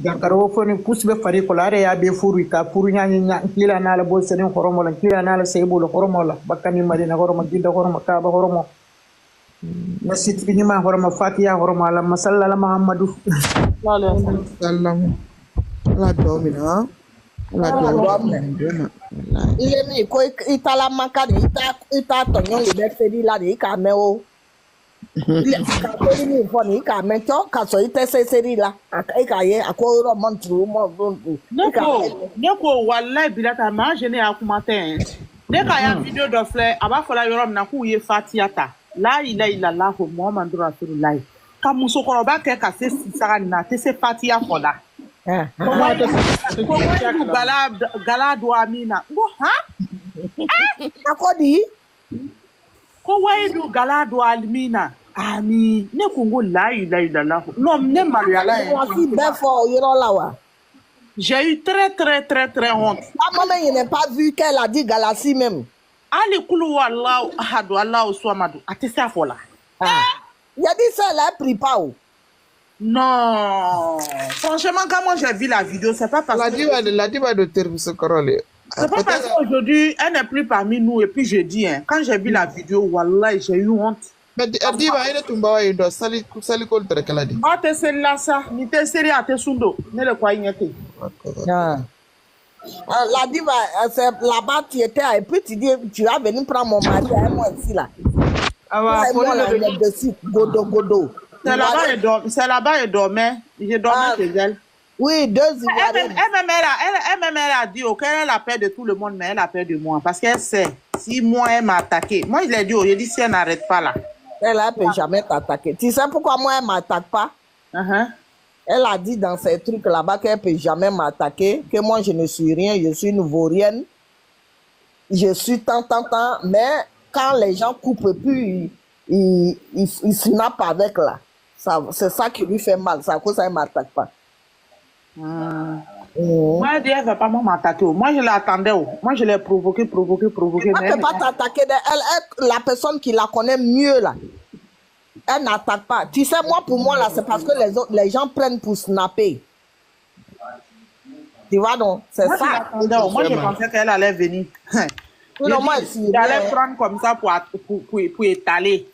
Jankaro foni pusbe fari kolare ya be furu ka furu nya kila na la bol senen horomo la kila na la seybo la horomo la bakani madina horomo ginda horomo ka ba horomo masjid bi ma horomo fatiha horomo la masalla muhammadu sallam la domina la domina ile ni ko itala makani ita tonyo le be feri la ni ka me o ile ka ko ni fo ni ka me to ka so ite se seri la ka ye akoro montru mo bondu neko wallahi bilata ma jene akumate ne ka ya video do fle aba fola yorom na ku ye fatiata la ilaha illallah muhammadur rasulullah ka musokoro ba ke ka se sara na te se fatia fola gala do amina bo ha akodi ko waidu gala do almina ami ne ko ngo la ilaha illallah non ne mariala j'ai eu très honte. Maman, il n'a pas vu qu'elle a dit Galassi même. Ali Koulou Allah, Ahadou Allah, Ouamadou. Attends ça, voilà. Il a dit ça, elle a pris pas où? Non. Franchement, quand moi j'ai vu la vidéo, c'est pas parce que... La diva de Tervis Corolé. C'est pas parce qu'aujourd'hui, elle n'est plus parmi nous. Et puis je dis, hein, quand j'ai vu la vidéo, Wallah, j'ai eu honte. Mais diva, elle est tombée dans sali contre qu'elle a dit. Ah, t'es celle-là, ça. Ni t'es sérieux à tes sundo. Ne le croyez pas. La diva, c'est là-bas, tu étais, et puis tu dis, tu vas venir prendre mon mari et moi ici, là. Ah ouais, moi, là, dessus, godo. C'est là-bas, elle dormait. J'ai dormi chez elle. Oui, 2 Ivoiriennes. Elle a dit, ok, elle a peur de tout le monde, mais elle a peur de moi. Parce qu'elle sait, si moi, elle m'a attaqué. Moi, je l'ai dit, j'ai dit, si elle n'arrête pas là. Elle ne peut jamais t'attaquer. Tu sais pourquoi moi, elle ne m'attaque pas? Elle a dit dans ces trucs là-bas qu'elle ne peut jamais m'attaquer, que moi, je ne suis rien, je suis une vaurienne. Je suis tant, mais quand les gens coupent plus, ils snappent avec là. C'est ça qui lui fait mal, c'est à cause ça, elle ne m'attaque pas. Moi, elle ne va pas m'attaquer. Moi, je l'attendais. Moi, je l'ai provoqué. Elle ne peut pas t'attaquer. La personne qui la connaît mieux, là, elle n'attaque pas. Tu sais, moi, pour moi, là, c'est parce que les gens prennent pour snapper. Tu vois, donc, c'est ça. Moi, je pensais qu'elle allait venir. Non, moi, elle allait prendre comme ça pour étaler.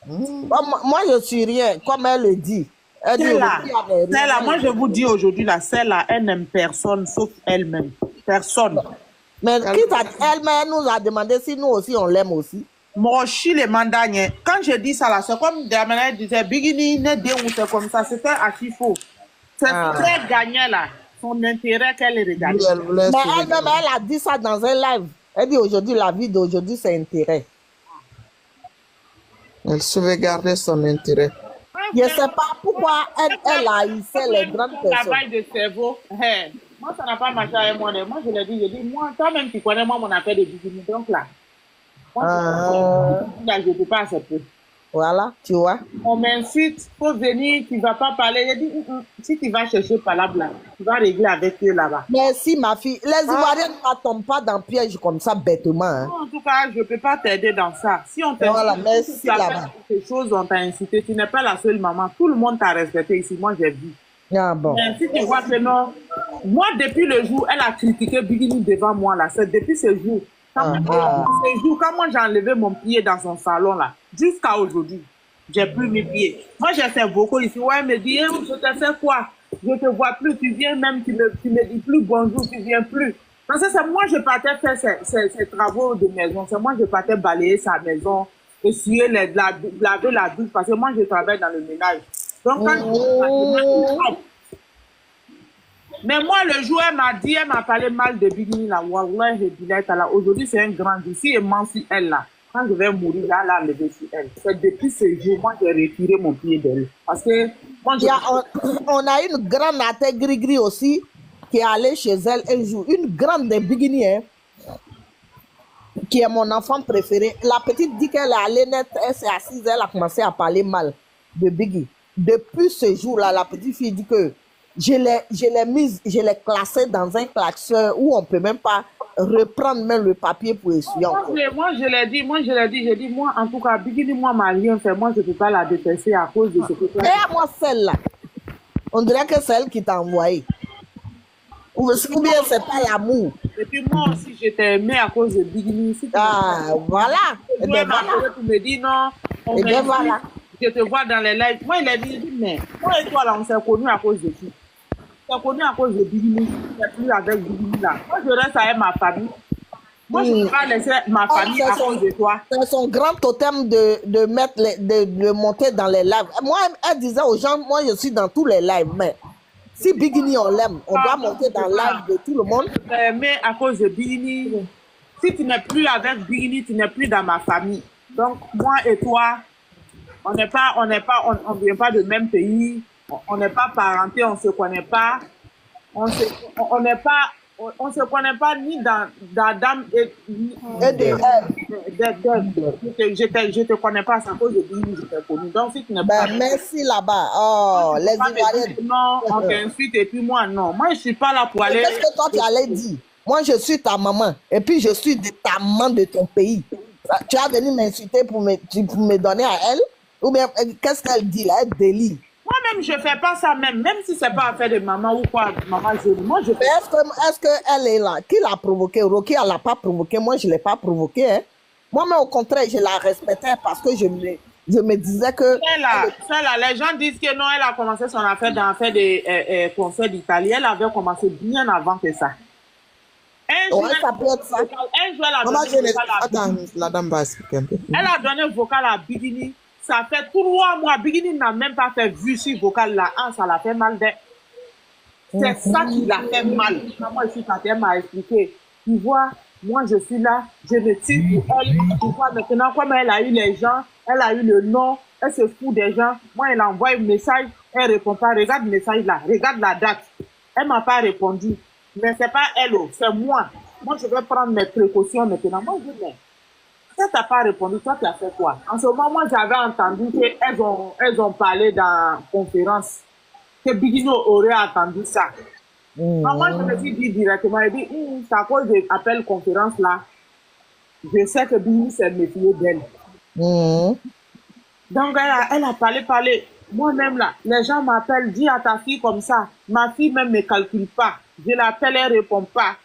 Moi, je suis rien, comme elle le dit. Celle-là, moi je vous dis aujourd'hui, celle-là, elle n'aime personne sauf elle-même. Personne. Mais elle nous a demandé si nous aussi on l'aime aussi. Moi, je suis les mandats. Quand je dis ça, là, c'est comme Damana disait, Bigini, c'est comme ça, c'était archi faux. C'est très gagnant là. Son intérêt qu'elle regarde. Mais elle-même, elle a dit ça dans un live. Elle dit aujourd'hui, la vie d'aujourd'hui, c'est intérêt. Elle sauvegardait son intérêt. Je ne sais pas pourquoi elle a haïssé les grandes personnes. Travail de cerveau. Hey, moi, ça n'a pas marché avec moi. Moi, je l'ai dit, moi, toi-même, tu connais moi mon affaire de bikini. Donc là, moi, je ne peux pas accepter. Voilà, tu vois. On m'insulte, il faut venir, tu ne vas pas parler. Je dis, si tu vas chercher par là, tu vas régler avec eux là-bas. Merci, ma fille. Les Ivoiriennes ne tombent pas dans le piège comme ça bêtement. Hein. Non, en tout cas, je ne peux pas t'aider dans ça. Si on t'a merci, tu as fait quelque chose, on t'a incité, tu n'es pas la seule maman. Tout le monde t'a respecté ici. Moi, j'ai vu. Ah, bon. Mais si tu vois que non, moi, depuis le jour, elle a critiqué Bigini devant moi là. C'est depuis ce jour. Quand moi j'ai enlevé mon pied dans son salon là, jusqu'à aujourd'hui, j'ai plus mes pieds. Moi j'ai fait beaucoup ici, ouais, elle me dit, je te fais quoi? Je te vois plus, tu viens même, tu me dis plus bonjour, tu viens plus. Parce que c'est moi je partais faire ces travaux de maison, c'est moi je partais balayer sa maison, essuyer laver la douche, parce que moi je travaille dans le ménage. Donc quand mais moi, le jour, elle m'a parlé mal de Bigini, là, Wallah, aujourd'hui, c'est un grand jour. Si elle ment sur elle, là, quand je vais mourir, là, elle a levé sur elle. C'est depuis ce jour, moi, j'ai retiré mon pied d'elle. Parce que, moi, on a une grande à tête gris-gris aussi, qui est allée chez elle un jour. Une grande de Bigini, hein, qui est mon enfant préféré. La petite dit qu'elle est allée net, elle s'est assise, elle a commencé à parler mal de Biggie. Depuis ce jour-là, la petite fille dit que je l'ai classée dans un classeur où on ne peut même pas reprendre même le papier pour essuyer. Moi, je l'ai dit, j'ai dit, moi, en tout cas, Bigini, moi, m'a rien fait. Moi, je ne peux pas la détester à cause de ce que tu as. Et moi, celle-là. On dirait que c'est elle qui t'a envoyé. Ou bien c'est pas l'amour. Et puis moi aussi, j'étais aimée à cause de Bigini. Si tu Ah, voilà. Et me bien voilà. voilà. Tu me dis non, on Et bien m'invite, voilà. je te vois dans les lives. Moi, il a dit, mais moi et toi, là, on s'est connus à cause de qui? On s'est connus à cause de Bigini. Je ne suis plus avec Bigini, là. Moi, je reste avec ma famille. Moi, je ne peux pas laisser ma famille à cause de toi. C'est son grand totem de mettre de monter dans les lives. Moi, elle disait aux gens, moi je suis dans tous les lives, mais si Bigini on l'aime, on doit monter dans le live de tout le monde. Mais à cause de Bigini, si tu n'es plus avec Bigini, tu n'es plus dans ma famille. Donc, moi et toi, on vient pas du même pays, on n'est pas parentés, on se connaît pas, on se connaît pas ni dans Dame et je te connais pas, c'est à cause de Bigini, je t'ai connu. Donc, si tu n'es pas. Merci là-bas. Oh, les Ivoiriens. Non, on t'insulte et puis moi, non. Moi, je suis pas là pour aller. Qu'est-ce que toi tu allais dire? Moi, je suis ta maman. Et puis, je suis de ta maman de ton pays. Tu as venu m'insulter pour me donner à elle? Ou bien, qu'est-ce qu'elle dit là? Elle délire. Moi-même, je fais pas ça même si c'est pas affaire de maman ou quoi, maman jolie. Moi, je fais. Mais est-ce qu'elle est là? Qui l'a provoqué? Rocky, elle l'a pas provoqué. Moi, je l'ai pas provoqué. Hein? Moi-même, au contraire, je la respectais parce que je me disais que... Les gens disent que non, elle a commencé son affaire dans l'affaire des concerts d'Italie. Elle avait commencé bien avant que ça. Ouais, ça peut être ça. Un jour, la dame va expliquer un peu. Elle a donné vocal à Bigini. Ça fait 3 mois. Bigini n'a même pas fait vue sur vocal là. Ça l'a fait mal. C'est ça qui l'a fait mal. Moi, ici, quand elle m'a expliqué, tu vois, moi, je suis là, je me tire pour elle. Tu vois, maintenant, comme elle a eu les gens, elle a eu le nom, elle se fout des gens. Moi, elle envoie un message, elle répond pas. Regarde le message là, regarde la date. Elle m'a pas répondu. Mais c'est pas elle, c'est moi. Moi, je vais prendre mes précautions maintenant. Moi, je dis, mais si tu n'as pas répondu, toi, tu as fait quoi? En ce moment, moi, j'avais entendu qu'elles ont parlé dans la conférence, que Bigino aurait entendu ça. Moi, je me suis dit directement, elle dit, c'est à cause de l'appel conférence là, je sais que Bigino s'est méfié d'elle. Donc, elle a parlé. Moi-même là, les gens m'appellent, dis à ta fille comme ça. Ma fille même ne me calcule pas. Je l'appelle, elle ne répond pas.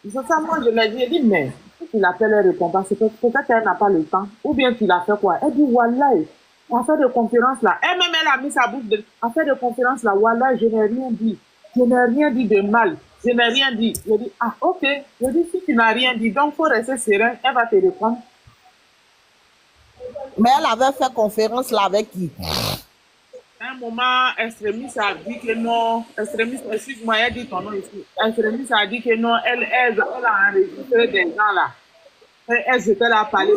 C'est ça, moi, je lui ai dit, mais si tu l'appelles, elle ne répond pas, c'est peut-être qu'elle n'a pas le temps. Ou bien tu l'as fait quoi? Elle dit, Wallah, affaire de conférence là. Elle-même, elle a mis sa bouche de. Affaire de conférence là, Wallah, je n'ai rien dit. Je n'ai rien dit de mal. Je n'ai rien dit. Je dis, ah, ok. Je dis, si tu n'as rien dit, donc il faut rester serein. Elle va te répondre. Mais elle avait fait conférence là avec qui? À un moment, Extrémiste a dit que non. Extrémiste, excuse-moi, elle dit ton nom ici. Extrémiste a dit que non, elle a enregistré des gens là. Elle était là à parler.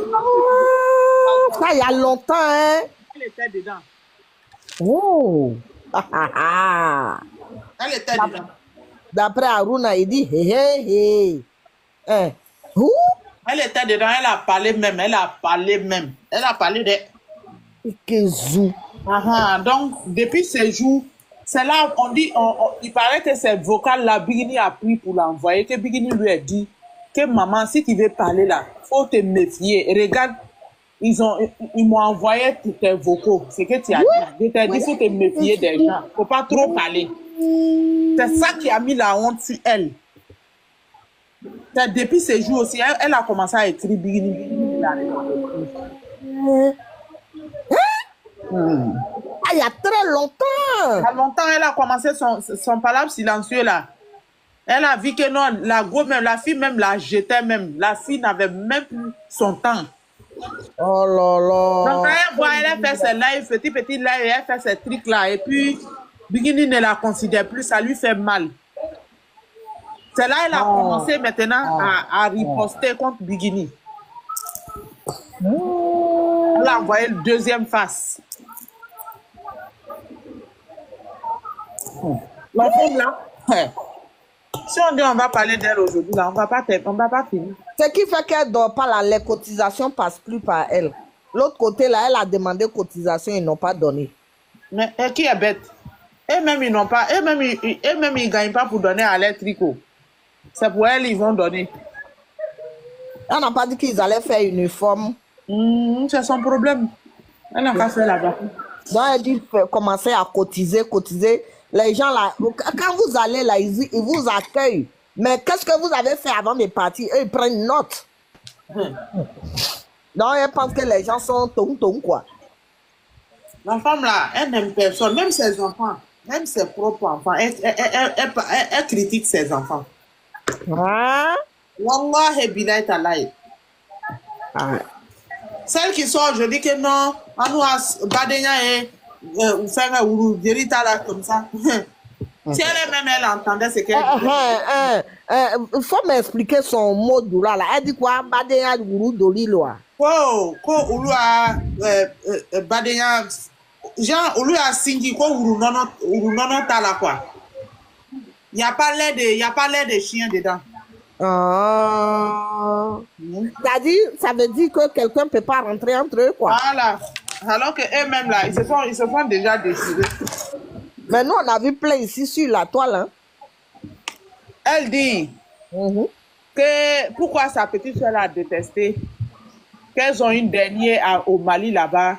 Ça, il y a longtemps, hein? Elle était dedans. Oh! Elle était dedans. D'après Aruna, il dit hé hé hé. Hein? Où? Elle était dedans, elle a parlé même. Elle a parlé de. Kezou. Donc, depuis ces jours, c'est là, on dit, il paraît que c'est vocal là, Bigini a pris pour l'envoyer, que Bigini lui a dit que maman, si tu veux parler là, faut te méfier. Regarde, ils m'ont envoyé tous tes vocaux. C'est que tu as dit. Je t'ai dit, faut te méfier des gens. Faut pas trop parler. C'est ça qui a mis la honte sur elle. C'est depuis ces jours aussi, elle a commencé à écrire Bigini. Ah, il y a très longtemps. Il y a longtemps, elle a commencé son palabre silencieux là. Elle a vu que non, la fille même la jetait même. La fille n'avait même plus son temps. Oh là là. Donc quand elle voit, elle fait ses lives, petit live, elle fait ses trucs là. Et puis, Bigini ne la considère plus, ça lui fait mal. C'est là qu'elle a commencé maintenant à riposter contre Bigini. Elle a envoyé le deuxième face. La femme là, si on dit on va parler d'elle aujourd'hui, là, on va pas finir. Ce qui fait qu'elle ne dort pas là, les cotisations ne passent plus par elle. L'autre côté là, elle a demandé cotisation, ils n'ont pas donné. Mais qui est bête? Eux-mêmes, ils n'ont pas, eux-mêmes, ils gagnent pas pour donner à leur tricot. C'est pour elle, ils vont donner. Elle n'a pas dit qu'ils allaient faire uniforme. C'est son problème. Elle n'a pas fait là-bas. Donc, elle dit, commencez à cotiser, cotiser. Les gens là, quand vous allez là, ils vous accueillent. Mais qu'est-ce que vous avez fait avant de partir? Eux, ils prennent note. Donc, elle pense que les gens sont tong-tong, quoi. La femme là, elle n'aime personne, même ses enfants, même ses propres enfants. Elle critique ses enfants. Hein? Wallah, bilay talay. Ah. Celle qui sort, je dis que non, on nous badenya et ou faire un ourou, dirita là comme ça. Si elle-même, elle entendait ce qu'elle dit. Il faut m'expliquer son mot doula là. Elle dit quoi? Badenya Guru Dolilo. Ko oulu a badenya, genre oulu a singi ko ourou nono tala quoi. Il y a pas l'air de chien dedans. Ça veut dire que quelqu'un ne peut pas rentrer entre eux, quoi. Voilà. Alors que eux-mêmes là, ils se font déjà décider. Mais nous, on a vu plein ici sur la toile. Hein. Elle dit que pourquoi sa petite soeur a détesté, qu'elles ont une dernière au Mali là-bas,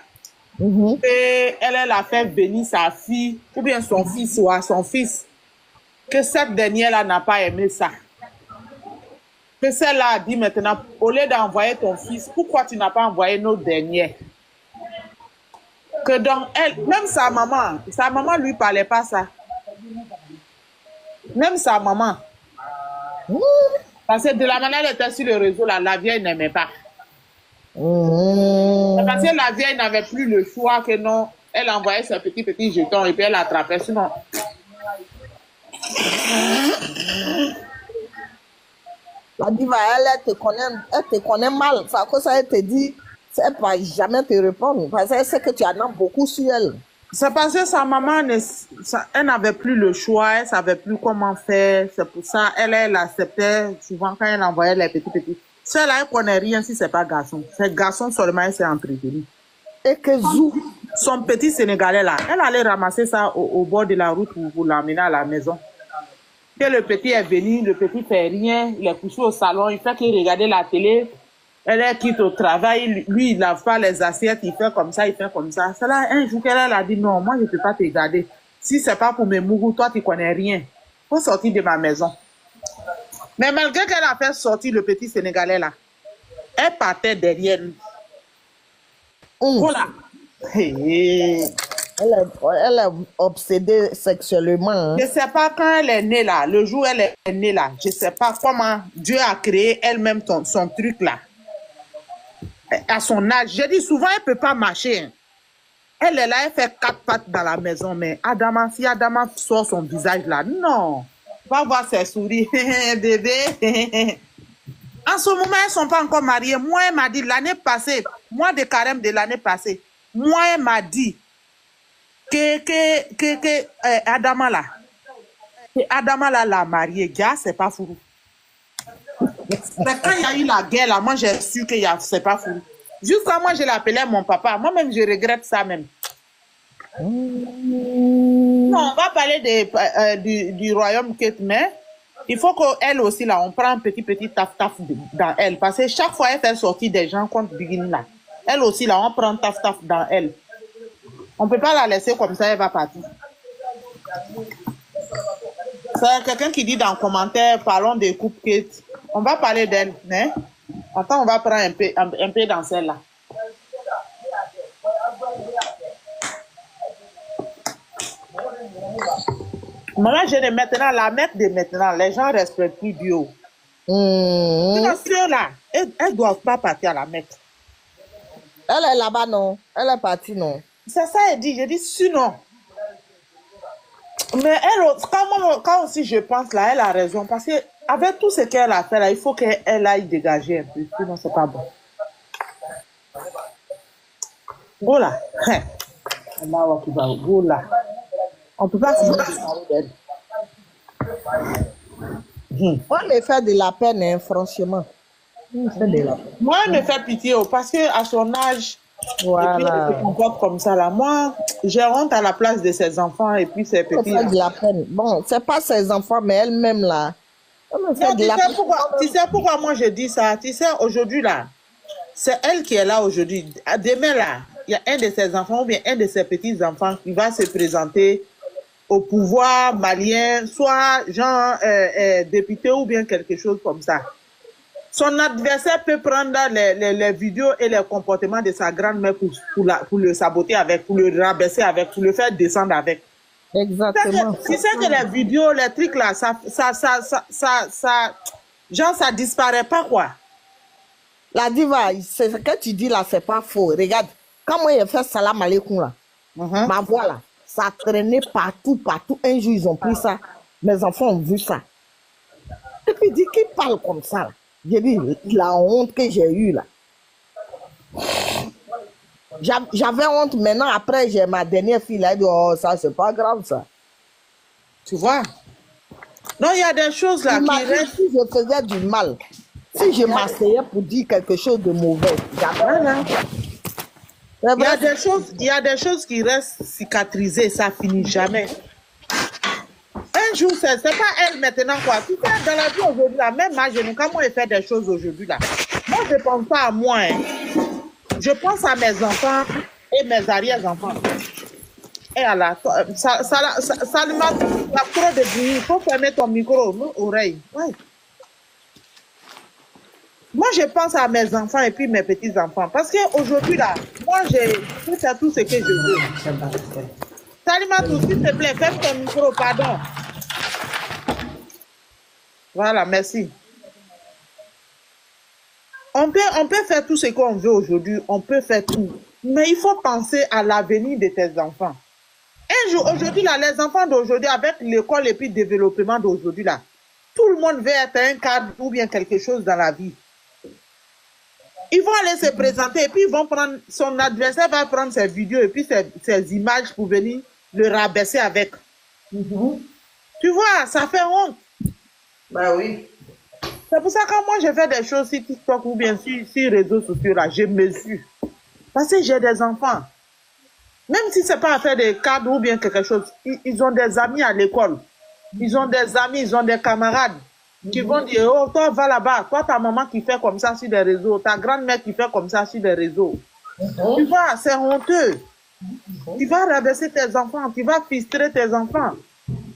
et elle a fait venir sa fille, ou bien son fils, ou son fils, que cette dernière-là n'a pas aimé ça. Que celle-là a dit maintenant, au lieu d'envoyer ton fils, pourquoi tu n'as pas envoyé nos derniers? Que donc, elle, même sa maman lui parlait pas ça. Même sa maman. Parce que de la manière elle était sur le réseau, là, la vieille n'aimait pas. Parce que la vieille n'avait plus le choix que non, elle envoyait ses petits jetons et puis elle attrapait. Sinon, la diva, elle te connaît mal. Ça, que ça, elle te dit, elle ne va jamais te répondre. Parce qu'elle sait que tu en as beaucoup sur elle. c'est parce que sa maman, elle n'avait plus le choix, elle ne savait plus comment faire. C'est pour ça, elle acceptait souvent quand elle envoyait les petits. Celle-là, elle ne connaît rien si ce n'est pas garçon. C'est garçon seulement, elle s'est entretenue. Et que Zou, son petit Sénégalais là, elle allait ramasser ça au bord de la route pour l'emmener à la maison. Que le petit est venu, le petit fait rien, il est couché au salon, il fait qu'il regarde la télé, elle quitte au travail, lui il lave pas les assiettes, il fait comme ça, il fait comme ça. C'est là un jour qu'elle a dit non, moi je peux pas te garder. Si c'est pas pour mes mougous, toi tu connais rien. Faut sortir de ma maison. Mais malgré qu'elle a fait sortir le petit Sénégalais là, elle partait derrière lui. Voilà. elle est obsédée sexuellement. Hein. Je ne sais pas quand elle est née là, le jour où elle est née là, je ne sais pas comment Dieu a créé elle-même son truc là. À son âge, je dis souvent, elle ne peut pas marcher. Hein. Elle est là, elle fait 4 pattes dans la maison, mais si Adama sort son visage là, non. Va voir ses sourires, bébé. En ce moment, elles ne sont pas encore mariées. Moi, elle m'a dit l'année passée, mois de carême de l'année passée, moi, elle m'a dit que Adama là l'a marié. Gars, c'est pas fou. Mais quand il y a eu la guerre là, moi, j'ai su que c'est pas fou. Jusqu'à moi, je l'appelais mon papa. Moi-même, je regrette ça même. Non, on va parler du royaume Kate, mais il faut qu'elle aussi, là, on prend un petit taf-taf dans elle. Parce que chaque fois, elle fait sortir des gens contre Bigini, là. Elle aussi, là, on prend taf-taf dans elle. On ne peut pas la laisser comme ça, elle va partir. C'est quelqu'un qui dit dans le commentaire, parlons des coupes Kate. On va parler d'elle, mais attends, on va prendre un peu dans celle-là. Maintenant, je dis maintenant, la mec de maintenant, les gens ne respectent plus Dieu. Là, elles ne doivent pas partir à la Mecque. Elle est là-bas, non? Elle est partie, non? C'est ça, elle dit. Je dis sinon. Mais elle, quand aussi je pense là, elle a raison. Parce qu'avec tout ce qu'elle a fait là, il faut qu'elle aille dégager un peu. Sinon, c'est pas bon. Voilà. Voilà. On ne peut pas se parler d'elle. On me fait de la peine, hein, franchement. Moi, elle me fait pitié parce qu'à son âge, voilà. Et puis elle se comporte comme ça là. Moi, j'ai honte à la place de ses enfants et puis ses petits. Elle fait de la peine. Bon, c'est pas ses enfants, mais elle-même là. Non, tu sais pourquoi moi je dis ça? Tu sais, aujourd'hui là, c'est elle qui est là aujourd'hui. Demain là, il y a un de ses enfants ou bien un de ses petits-enfants qui va se présenter au pouvoir malien, soit genre député ou bien quelque chose comme ça. Son adversaire peut prendre les vidéos et les comportements de sa grand-mère pour le saboter avec, pour le rabaisser avec, pour le faire descendre avec. Exactement. Tu sais que les vidéos, les trucs là, genre ça disparaît pas quoi. La diva, c'est ce que tu dis là, c'est pas faux. Regarde, quand moi j'ai fait salam alaikum là, ma voix là, ça traînait partout. Un jour, ils ont pris ça. Mes enfants ont vu ça. Et puis, il dit qu'il parle comme ça là. J'ai dit, la honte que j'ai eue là. J'avais honte. Maintenant, après, j'ai ma dernière fille là. Elle dit, oh, ça, c'est pas grave ça. Tu vois? Non, il y a des choses là qui restent. Si je faisais du mal, si je m'asseyais pour dire quelque chose de mauvais, jamais. Il y a des choses qui restent cicatrisées, ça finit jamais. Un jour, c'est pas elle maintenant quoi. Tu sais, dans la vie aujourd'hui, là, même ma genou, quand moi je fais des choses aujourd'hui là, moi je pense pas à moi. Hein. Je pense à mes enfants et mes arrière-enfants. Et alors, ça m'a trop de bruit. Il faut fermer ton micro, nos oreilles. Ouais. Moi, je pense à mes enfants et puis mes petits-enfants. Parce qu'aujourd'hui, là, moi, je fais tout ce que je veux. Salimatou, s'il te plaît, ferme ton micro, pardon. Voilà, merci. On peut faire tout ce qu'on veut aujourd'hui. On peut faire tout. Mais il faut penser à l'avenir de tes enfants. Un jour, aujourd'hui, là, les enfants d'aujourd'hui, avec l'école et puis le développement d'aujourd'hui, là, tout le monde veut être un cadre ou bien quelque chose dans la vie. Ils vont aller se présenter et puis ils vont prendre, son adversaire va prendre ses vidéos et puis ses images pour venir le rabaisser avec. Tu vois, ça fait honte. Bah oui. C'est pour ça que quand moi je fais des choses sur TikTok ou bien sur les réseaux sociaux, là, je mesure. Parce que j'ai des enfants. Même si c'est pas à faire des cadres ou bien quelque chose, ils ont des amis à l'école. Ils ont des amis, ils ont des camarades qui vont dire, oh, toi, va là-bas. Toi, ta maman qui fait comme ça sur les réseaux. Ta grand-mère qui fait comme ça sur les réseaux. Tu vois, c'est honteux. Tu vas rabaisser tes enfants. Tu vas frustrer tes enfants.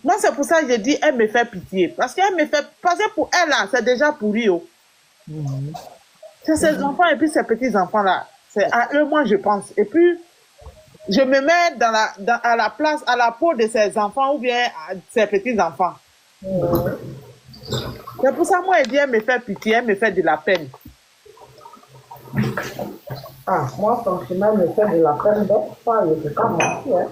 Moi, c'est pour ça que je dis, elle me fait pitié. Parce que pour elle, là, c'est déjà pourri. Oh. C'est ses enfants et puis ses petits-enfants, là. C'est à eux, moi, je pense. Et puis, je me mets à la place, à la peau de ses enfants ou bien à ses petits-enfants. C'est pour ça, moi, elle dit, elle me fait pitié, elle me fait de la peine. Ah, moi, franchement, elle me fait de la peine d'être pas, je sais pas mentir.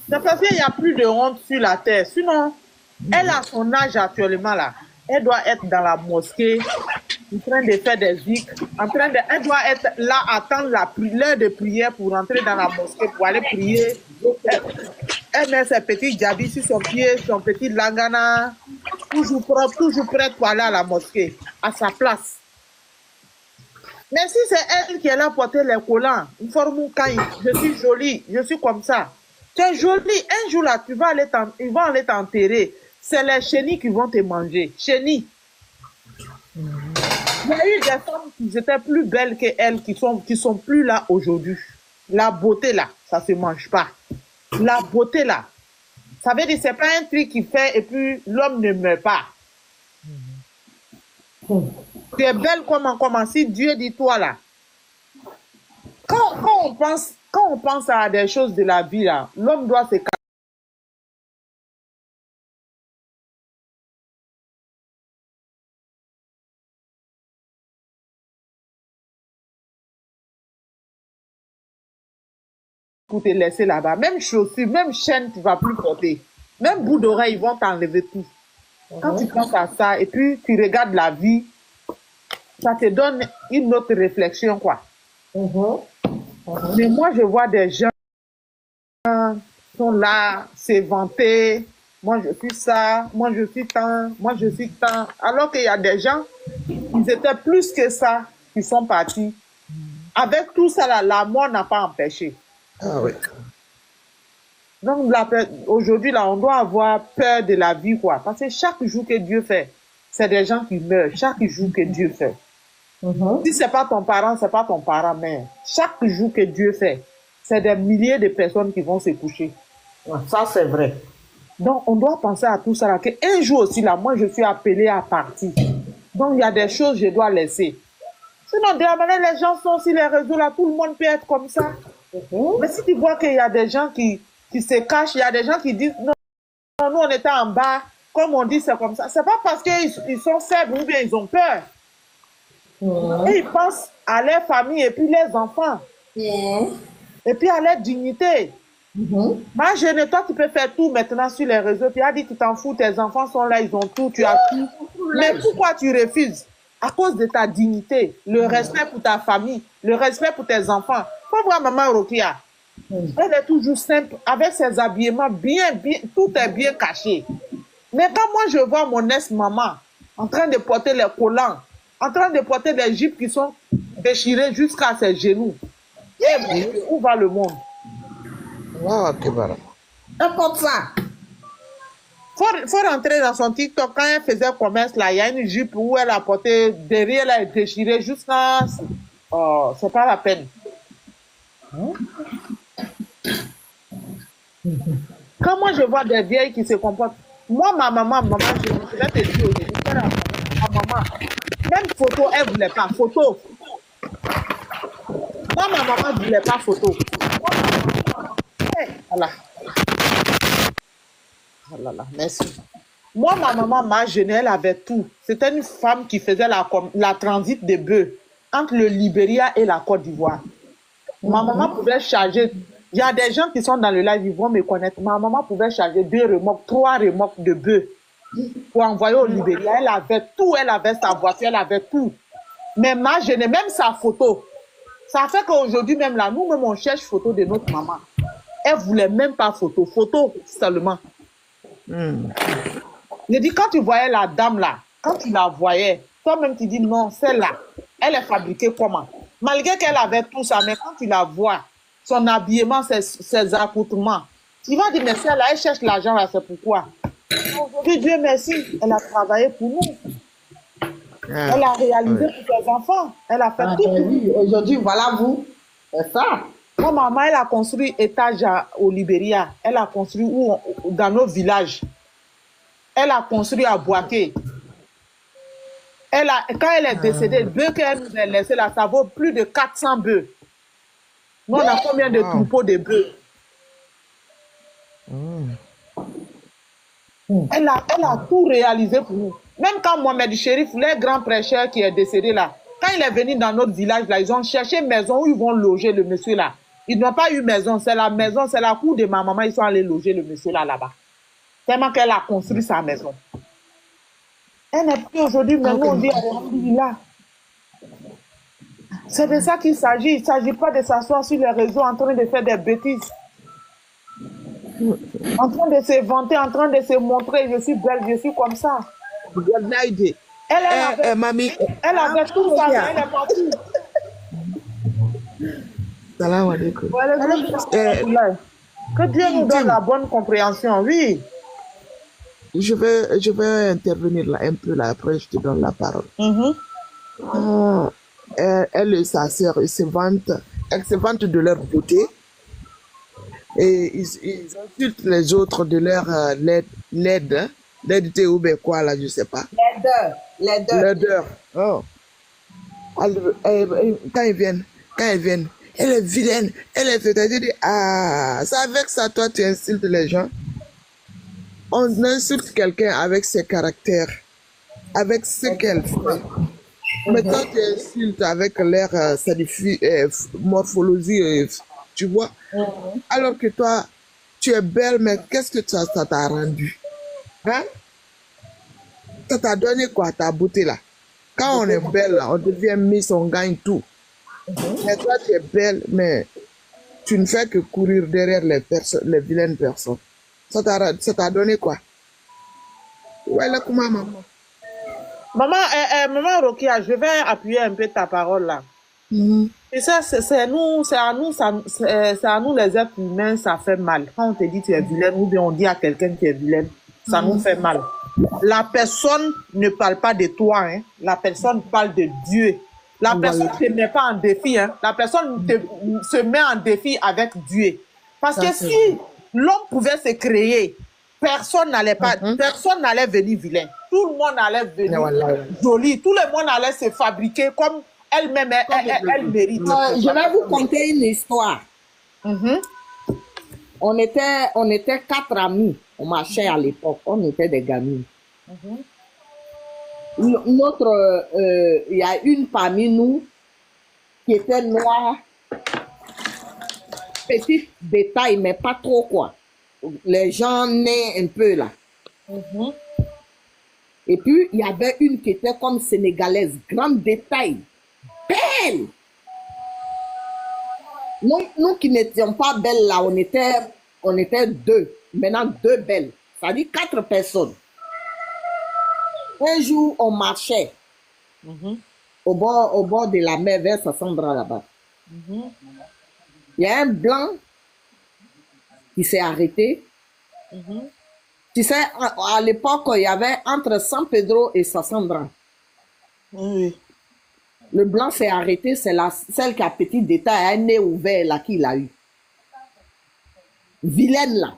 C'est parce qu'il n'y a plus de honte sur la terre. Sinon, elle a son âge actuellement là. Elle doit être dans la mosquée, en train de faire des zikrs, elle doit être là, attendre l'heure de prière pour rentrer dans la mosquée, pour aller prier. Elle met ses petits djabis sur son pied, son petit langana, toujours propre, toujours prête pour aller à la mosquée, à sa place. Mais si c'est elle qui est là pour porter les collants, une forme quand je suis jolie, je suis comme ça. Tu es jolie, un jour là, ils vont aller t'enterrer. C'est les chenilles qui vont te manger. Chenilles. Il y a eu des femmes qui étaient plus belles qu'elles, qui sont plus là aujourd'hui. La beauté là, ça se mange pas. La beauté là, ça veut dire c'est pas un truc qui fait et puis l'homme ne meurt pas. Tu es belle comment si Dieu dit toi là. Quand on pense à des choses de la vie là, l'homme doit se pour te laisser là-bas. Même chaussures, même chaîne, tu vas plus porter. Même bout d'oreille, ils vont t'enlever tout. Quand tu penses à ça et puis tu regardes la vie, ça te donne une autre réflexion, quoi. Mais moi, je vois des gens qui sont là, se vanter. Moi, je suis ça. Moi, je suis tant. Moi, je suis tant. Alors qu'il y a des gens, ils étaient plus que ça, qui sont partis. Avec tout ça, là, la mort n'a pas empêché. Ah oui. Donc, aujourd'hui, là, on doit avoir peur de la vie, quoi. Parce que chaque jour que Dieu fait, c'est des gens qui meurent. Chaque jour que Dieu fait. Si c'est pas ton parent, c'est pas ton parent, mais chaque jour que Dieu fait, c'est des milliers de personnes qui vont se coucher. Ça, c'est vrai. Donc, on doit penser à tout ça. Là, qu'un jour aussi, là, moi, je suis appelée à partir. Donc, il y a des choses que je dois laisser. Sinon, derrière, les gens sont sur les réseaux, là, tout le monde peut être comme ça. Mais si tu vois qu'il y a des gens qui se cachent, il y a des gens qui disent, non, nous, on était en bas, comme on dit, c'est comme ça. C'est pas parce qu'ils sont faibles ou bien ils ont peur. Et ils pensent à leur famille et puis les enfants. Et puis à leur dignité. Ma jeune, toi, tu peux faire tout maintenant sur les réseaux. Tu as dit que tu t'en fous, tes enfants sont là, ils ont tout, tu as tout. Mais pourquoi tu refuses? À cause de ta dignité, le respect pour ta famille, le respect pour tes enfants. Faut voir maman Rokia. Elle est toujours simple, avec ses habillements bien, tout est bien caché. Mais quand moi je vois mon ex-maman en train de porter les collants, en train de porter des jupes qui sont déchirées jusqu'à ses genoux, où va le monde? Comme ça. Faut rentrer dans son TikTok. Quand elle faisait commerce, là, il y a une jupe où elle a porté derrière, elle est déchirée jusqu'à... Oh, c'est pas la peine. Quand moi je vois des vieilles qui se comportent, moi, ma maman, je vais te dire aujourd'hui, ma maman, même photo, elle voulait pas. Photo. Moi, ma maman ne voulait pas photo. Voilà. Oh là là, merci. Moi, ma maman, ma jeune, elle avait tout. C'était une femme qui faisait la transit de bœufs entre le Libéria et la Côte d'Ivoire. Ma maman pouvait charger. Il y a des gens qui sont dans le live, ils vont me connaître. Ma maman pouvait charger 2 remorques, 3 remorques de bœufs pour envoyer au Libéria. Elle avait tout, elle avait sa voiture, elle avait tout. Mais ma jeune, même sa photo. Ça fait qu'aujourd'hui, même là, nous-mêmes, on cherche photo de notre maman. Elle ne voulait même pas photo. Photo seulement. Je dis, quand tu voyais la dame là, quand tu la voyais, toi-même tu dis non, celle-là, elle est fabriquée comment? Malgré qu'elle avait tout ça, mais quand tu la vois, son habillement, ses accoutrements, tu vas dire, mais celle-là, elle cherche l'argent là, c'est pourquoi? Aujourd'hui, Dieu merci, elle a travaillé pour nous. Elle a réalisé pour ses enfants. Elle a fait tout. Oui, aujourd'hui, voilà vous. C'est ça. Moi, maman, elle a construit étage au Libéria. Elle a construit dans nos villages. Elle a construit à Boaké. Quand elle est décédée, le bœuf qu'elle nous a laissé là, ça vaut plus de 400 bœufs. Nous, on a combien de troupeaux de bœufs? Elle a tout réalisé pour nous. Même quand Mohamed Chérif, le grand prêcheur qui est décédé là, quand il est venu dans notre village là, ils ont cherché une maison où ils vont loger le monsieur là. Ils n'ont pas eu maison, c'est la maison, c'est la cour de ma maman, ils sont allés loger le monsieur là-bas. Tellement qu'elle a construit sa maison. Elle n'est plus aujourd'hui, mais nous on dit alhamdoulilah. C'est de ça qu'il s'agit. Il ne s'agit pas de s'asseoir sur les réseaux en train de faire des bêtises. En train de se vanter, en train de se montrer, je suis belle, je suis comme ça. Elle avait tout ça, elle est partie. Salam alaikum. Que Dieu nous donne la bonne compréhension, oui. Je vais intervenir là un peu là, après je te donne la parole. Elle et sa sœur, elles se vantent de leur beauté et ils insultent les autres de leur laidité ou bien quoi là, je sais pas. Laideur. Oh. Alors, quand ils viennent, elle est vilaine, elle est c'est-à-dire, c'est avec ça, toi, tu insultes les gens. On insulte quelqu'un avec ses caractères, avec ce qu'elle fait. Mais toi, tu insultes avec leur morphologie, tu vois. Alors que toi, tu es belle, mais qu'est-ce que ça t'a rendu? Hein? Ça t'a donné quoi, ta beauté là? Quand on est belle, là, on devient Miss, on gagne tout. Mais toi, tu es belle, mais tu ne fais que courir derrière les vilaines personnes. Ça t'a donné quoi? Ouais, là, comment, maman? Maman Rokia, je vais appuyer un peu ta parole là. Et ça, c'est à nous les êtres humains, ça fait mal. Quand on te dit tu es vilaine, ou bien on dit à quelqu'un qui est vilaine, ça nous fait mal. La personne ne parle pas de toi, hein. La personne parle de Dieu. La personne Voilà. ne te met pas en défi. Hein. La personne se met en défi avec Dieu. Parce Ça, que c'est si l'homme pouvait se créer, personne n'allait venir vilain. Tout le monde allait venir Voilà. joli. Tout le monde allait se fabriquer comme elle-même, elle mérite. Je vais vous conter une histoire. Mhm. On était 4 amis. On marchait à l'époque. On était des gamins. Il y a une parmi nous qui était noire, petite de taille, mais pas trop quoi. Les gens naient un peu là. Et puis, il y avait une qui était comme sénégalaise, grande de taille, belle. Nous qui n'étions pas belles là, on était 2. Maintenant, 2 belles. Ça dit 4 personnes. Un jour, on marchait au bord de la mer vers Sassandra là-bas. Il y a un blanc qui s'est arrêté. Tu sais, à l'époque, il y avait entre San Pedro et Sassandra. Oui. Le blanc s'est arrêté, c'est celle qui a petit détail, un nez ouvert là qu'il a eu. Vilaine là,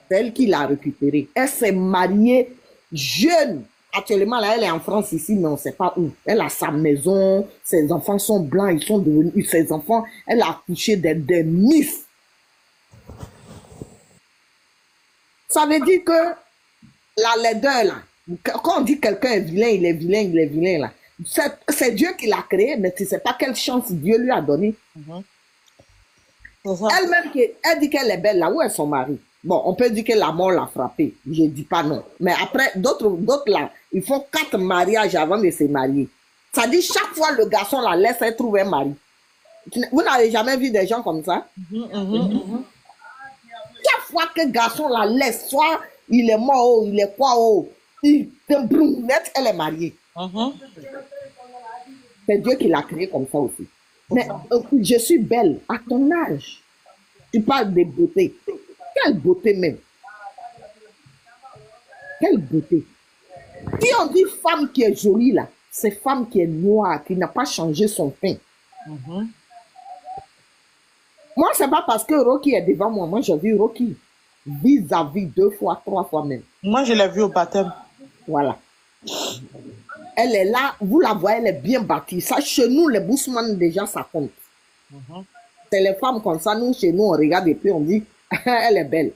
c'est elle qui l'a récupérée. Elle s'est mariée jeune. Actuellement là, elle est en France ici, mais on ne sait pas où. Elle a sa maison, ses enfants sont blancs, ils sont devenus ses enfants. Elle a accouché des miss. Ça veut dire que la laideur là, quand on dit quelqu'un est vilain, il est vilain, il est vilain là. C'est Dieu qui l'a créé, mais tu ne sais pas quelle chance Dieu lui a donnée. Elle-même, elle dit qu'elle est belle là, où est son mari? Bon, on peut dire que la mort l'a frappée. Je ne dis pas non. Mais après, d'autres là, ils font 4 mariages avant de se marier. Ça dit chaque fois le garçon la laisse, elle trouve un mari. Vous n'avez jamais vu des gens comme ça? Chaque fois que le garçon la laisse, soit il est mort, oh, il est quoi, oh, il net, elle est mariée. C'est Dieu qui l'a créé comme ça aussi. Mais je suis belle à ton âge. Tu parles de beauté. Quelle beauté même. Quelle beauté. Si on dit femme qui est jolie là, c'est femme qui est noire, qui n'a pas changé son teint. Moi, c'est pas parce que Rocky est devant moi. Moi, j'ai vu Rocky vis-à-vis 2 fois, 3 fois même. Moi, je l'ai vue au baptême. Voilà. Elle est là, vous la voyez, elle est bien bâtie. Ça, chez nous, les Bousman, déjà, ça compte. C'est les femmes comme ça, nous, chez nous, on regarde et puis on dit, elle est belle.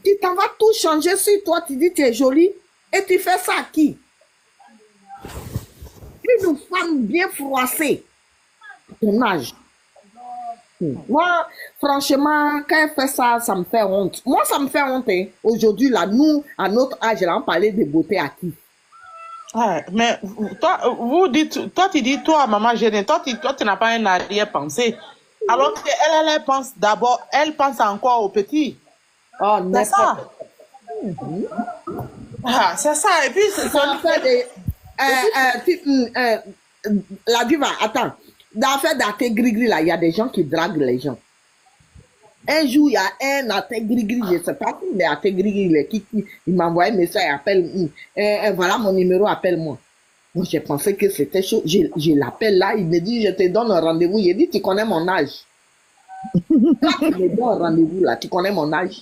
Tu t'en vas tout changer sur toi, tu dis, tu es jolie, et tu fais ça à qui? Une femme bien froissée, ton âge. Moi, franchement, quand elle fait ça, ça me fait honte. Moi, ça me fait honte. Hein. Aujourd'hui, là, nous, à notre âge, là, on parlait de beauté à qui? Ouais, mais toi, tu dis, toi, maman gênée, toi, tu n'as pas un arrière-pensée. Alors qu'elle, elle pense d'abord, elle pense encore au petit. Oh, C'est ça. Ah, c'est ça. Et puis, c'est Ça fait des... la diva, attends. Dans l'affaire d'Athé Grigri, là, il y a des gens qui draguent les gens. Un jour, il y a un Athé Grigri, je ne sais pas qui, mais Athé Grigri, il m'a envoyé un message, appelle, voilà mon numéro, appelle-moi. Moi, j'ai pensé que c'était chaud. Je l'appelle là, il me dit, je te donne un rendez-vous. Il dit, tu connais mon âge. Toi, tu me donnes un rendez-vous là, tu connais mon âge.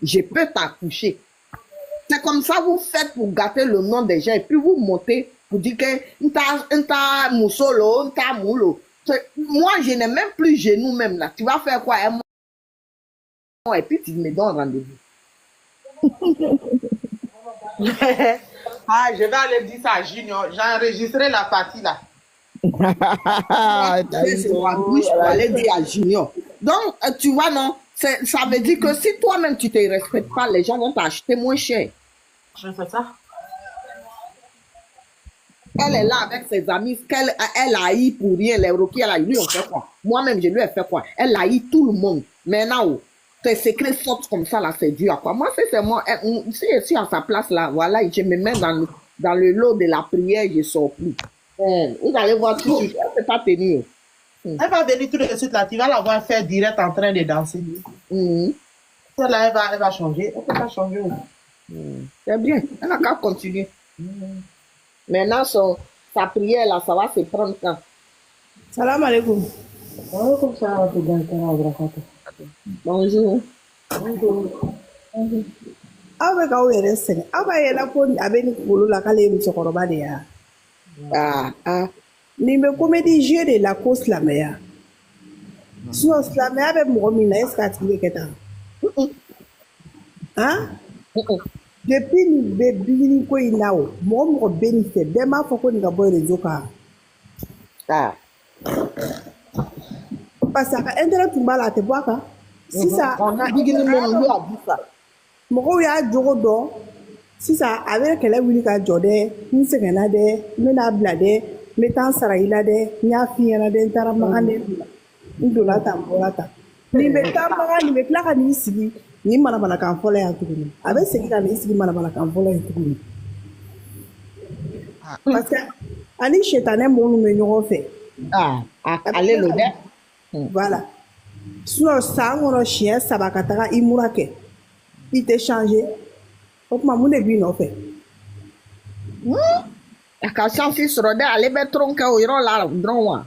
Je peux t'accoucher. C'est comme ça vous faites pour gâter le nom des gens et puis vous montez pour dire que nta musolo, nta moulo. Moi, je n'ai même plus genou même là. Tu vas faire quoi? Et puis tu me donnes rendez-vous. Ah, je vais aller dire ça à Junior. J'ai enregistré la partie là. C'est ma bouche pour aller dire à Junior. Donc, tu vois, non? Ça veut dire que si toi-même tu ne te respectes pas, les gens vont t'acheter moins cher. Je fais ça. Elle est là avec ses amis, elle haït pour rien, les Rocky, elle a lui, on fait quoi? Moi-même, je lui ai fait quoi? Elle haït tout le monde. Maintenant, tes secrets sortent comme ça, là, c'est dur à quoi? Moi, c'est moi, si je suis à sa place, là, voilà, je me mets dans le lot de la prière, je ne sors plus. Vous allez voir tout de suite, elle ne peut pas tenir. Elle va venir tout de suite là, tu vas la voir faire direct en train de danser. Celle-là, elle va changer. Elle ne peut pas changer. C'est bien, elle n'a qu'à continuer. Maintenant, sa prière, là, ça va se prendre quand? Salam alaikum. Bonjour. Aw bɛ k'aw yɛrɛ sɛgɛn. Aw b'a yɛlɛ ko a bɛ nin kunkolo la k'ale ye musokɔrɔba de ye wa? Nin bɛ comédie jeu de la ko silamɛya. Sinon silamɛya bɛ mɔgɔ min na est ce que a tigi bɛ kɛ tan? Depuis nin bɛ bigini ko in na o, mɔgɔ o mɔgɔ bɛ nin fɛ bɛɛ m'a fɔ ko nin ka bɔ réseau kan. Parce que a ka intérêt tun b'a la a tɛ bɔ a kan. Sisan Bigini minnu y'o di sa. mɔgɔw y'a jogo dɔn sisan a bɛ kɛlɛ wuli ka jɔ dɛ n sɛgɛnna dɛ n bɛna bila dɛ n bɛ taa n sara i la dɛ n y'a f'i ɲɛna dɛ n taara magan dɛ n donna tan n bɔra tan nin bɛ taa magan nin bɛ tila ka n'i sigi nin manamanakan fɔlɔ yan tuguni a bɛ segin ka n'i sigi manamanakan fɔlɔ yan tuguni parce que ani setanɛ minnu bɛ ɲɔgɔn fɛ Ale lo dɛ. voilà sinon san kɔnɔ siɲɛ 3 ka taga i mura kɛ i tɛ changer o tuma mun de b'i nɔfɛ. A ka chance sɔrɔ dɛ ale bɛ tron kɛ o yɔrɔ la dɔrɔn wa.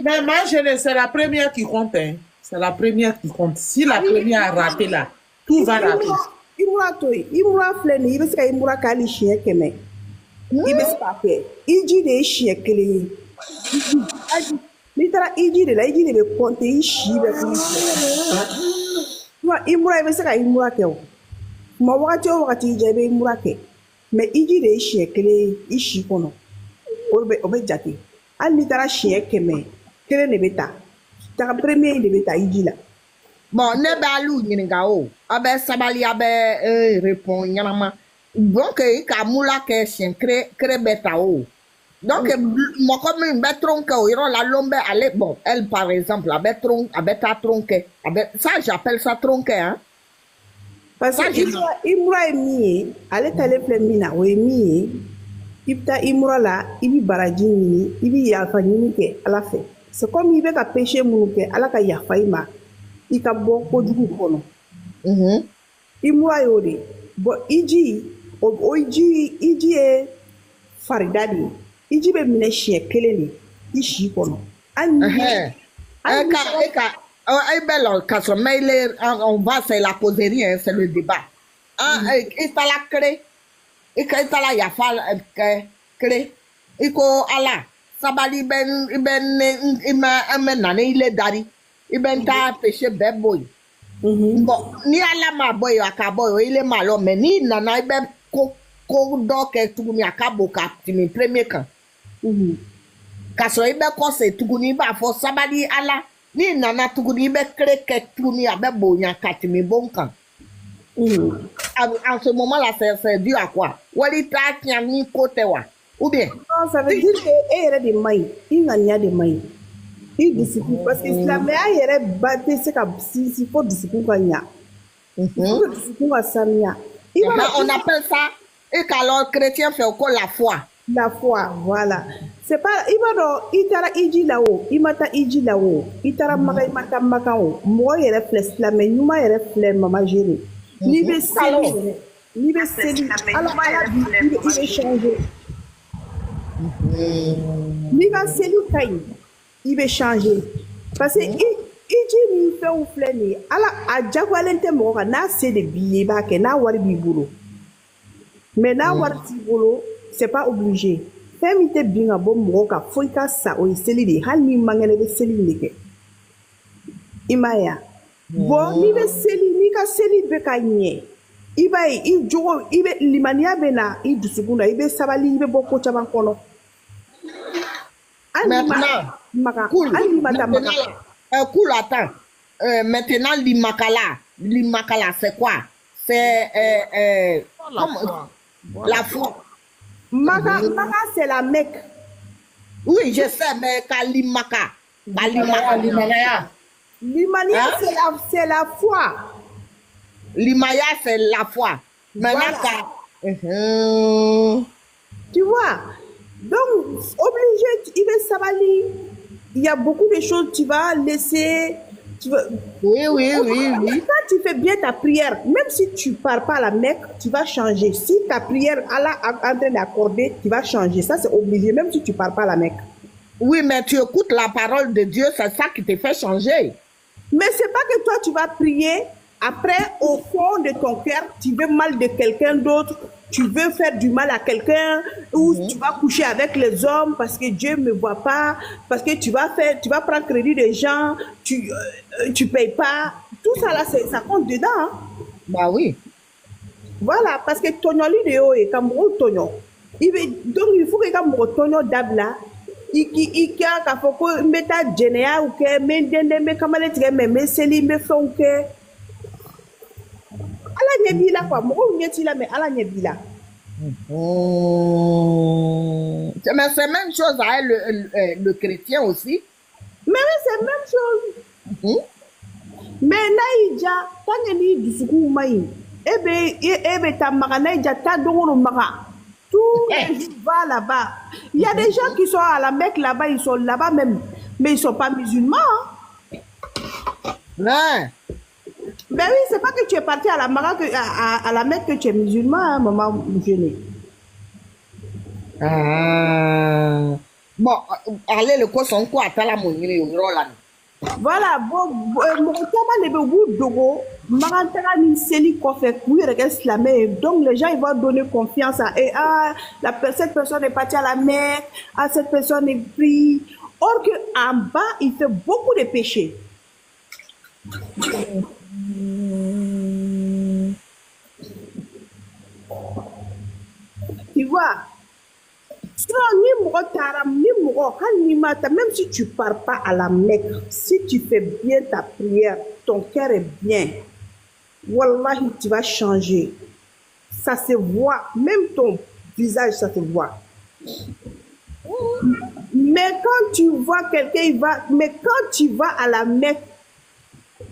Mais moi, c'est la première qui compte. Hein. C'est la première qui compte. Si la première a raté là, tout va rater. I mura to yen i mura filɛ nin ye i bɛ se ka i mura kɛ hali siɲɛ 100 i bɛ se k'a kɛ i ji de ye siɲɛ 1 ye n'i taara i ji de la i ji de bɛ compter i si bɛ k'i i mura i bɛ se ka i mura kɛ o tuma wagati o wagati i ja i bɛ i mura kɛ mais i ji de ye siɲɛ 1 ye i si kɔnɔ o bɛ jate hali n'i taara siɲɛ 100 1 de bɛ ta taga premier de bɛ ta i ji la. Bon, ne bɛ alu ɲininka o a bɛ sabali a bɛ répond ɲɛnama donc i ka mula kɛ siɲɛ kere bɛ ta o donc mɔgɔ min bɛ tron kɛ o yɔrɔ la lon bɛ ale bon elle par exemple a bɛ taa tron kɛ ça j'appelle ça tron kɛ hein. Parce que i mura ye min ye ale talen filɛ min na o ye min ye i bɛ taa i mura la i bɛ baraji ɲini i bɛ yafa ɲini kɛ ala fɛ c'est comme i bɛ ka péché minnu kɛ ala ka yafa i ma i ka bɔ kojugu kɔnɔ i mura ye o de bon i ji ye farida de ye i ji bɛ minɛ siɲɛ 1 de i si kɔnɔ hali ni on va faire la causerie, hein, c'est le débat. Il t'a la crée, il t'a la yafa crée, il ko ala, sabali ben nane il est dari, il ben ta péché beboy. Bon, ni ala ma boy akaboy, il est malo, mais ni nana il ben ko do ke tuguni akabo ka timi premier kan. Kaso il ben ko se tuguni ba fo sabali ala. Ni nana tuguni bɛ kere kɛ tuguni a bɛ bonya ka tɛmɛ bon kan. En ce moment là c'est dû à quoi? Wali t'a tiɲɛ ni ko tɛ wa? Ou bien? Non, ça veut dire que e yɛrɛ de man ɲi i ŋaniya de man ɲi i dusukun parce que silamɛya yɛrɛ ba tɛ se ka sinsin fo dusukun ka ɲa fo dusukun ka sanuya. On appelle ça et qu'alors chrétien fait ko la foi. La foi, voilà. C'est pas, il va dans, il tara iji la o, il mata iji la o, il tara maka o, moi il reflète la mais nous ma reflète maman géré. Ni be seli, alors il va changer. Ni va seli kai, il va changer. Parce que iji ni fait ou fleni, ala a jagwalente mo na c'est de billets ba ke na wari bi bolo. Mais na wari ti bolo c'est pas obligé. Fɛn min tɛ bin ka bɔ mɔgɔ kan fo i ka sa o ye seli de ye hali n'i man kɛnɛ i bɛ seli in de kɛ i m'a ye wa bon n'i bɛ seli n'i ka seli bɛ ka ɲɛ i b'a ye i jogo i bɛ limaniya bɛ na i dusukun na i bɛ sabali i bɛ bɔ ko caman kɔnɔ hali n'i ma maga hali n'i ma taa maga. Cool, attends. Maintenant l'imakala c'est quoi? C'est la foi. Maga, c'est la Mecque. Oui, je sais, mais Kalimaka. Limania, c'est la foi. Limaya, c'est la foi. Maintenant, tu vois, donc, obligé, il va s'avaler. Il y a beaucoup de choses, tu vas laisser Tu veux- Oui, oui, oui, oui. Quand tu fais bien ta prière, même si tu ne pars pas à la Mecque, tu vas changer. Si ta prière, Allah est en train d'accorder, tu vas changer. Ça, c'est obligé, même si tu ne pars pas à la Mecque. Oui, mais tu écoutes la parole de Dieu, c'est ça qui te fait changer. Mais c'est pas que toi, tu vas prier, après, au fond de ton cœur, tu veux mal de quelqu'un d'autre, tu veux faire du mal à quelqu'un, ou tu vas coucher avec les hommes parce que Dieu ne me voit pas, parce que tu vas prendre crédit des gens, tu payes pas. Tout ça là, ça compte dedans. Hein. Bah oui. Voilà, parce que ton de haut est comme un tonneau. Donc, il faut que tu tonneau d'abla. Il y a un meta général ou que mais comment les tirer mais seli me fait ou que ala nyebi la quoi mo nyeti la mais ala nyebi la. Mais c'est la même chose avec le chrétien aussi. Mais oui, c'est la même chose. Mais naïja tant ni dusuku mai ebe ta maga naïja ta dongoro maga. Tous les jours va là-bas. Il y a des gens qui sont à la Mecque là-bas, ils sont là-bas même, mais ils ne sont pas musulmans. Hein. Ouais. Ben oui, c'est pas que tu es parti à la à la Mecque que tu es musulman, hein, maman musulmane. Bon, allez, le quoi son quoi à la monnaie au Roland. Voilà, bon, mon camarade est au bout d'Ogo, Marantara ni seli kofe, oui, reste la mer. Donc les gens ils vont donner confiance à et cette personne est partie à la Mecque, cette personne est prise. Or que en bas, il fait beaucoup de péchés. Tu vois? Même si tu ne pars pas à la Mecque, si tu fais bien ta prière, ton cœur est bien, Wallahi, tu vas changer. Ça se voit, même ton visage, ça se voit. Mais quand tu vois quelqu'un, mais quand tu vas à la Mecque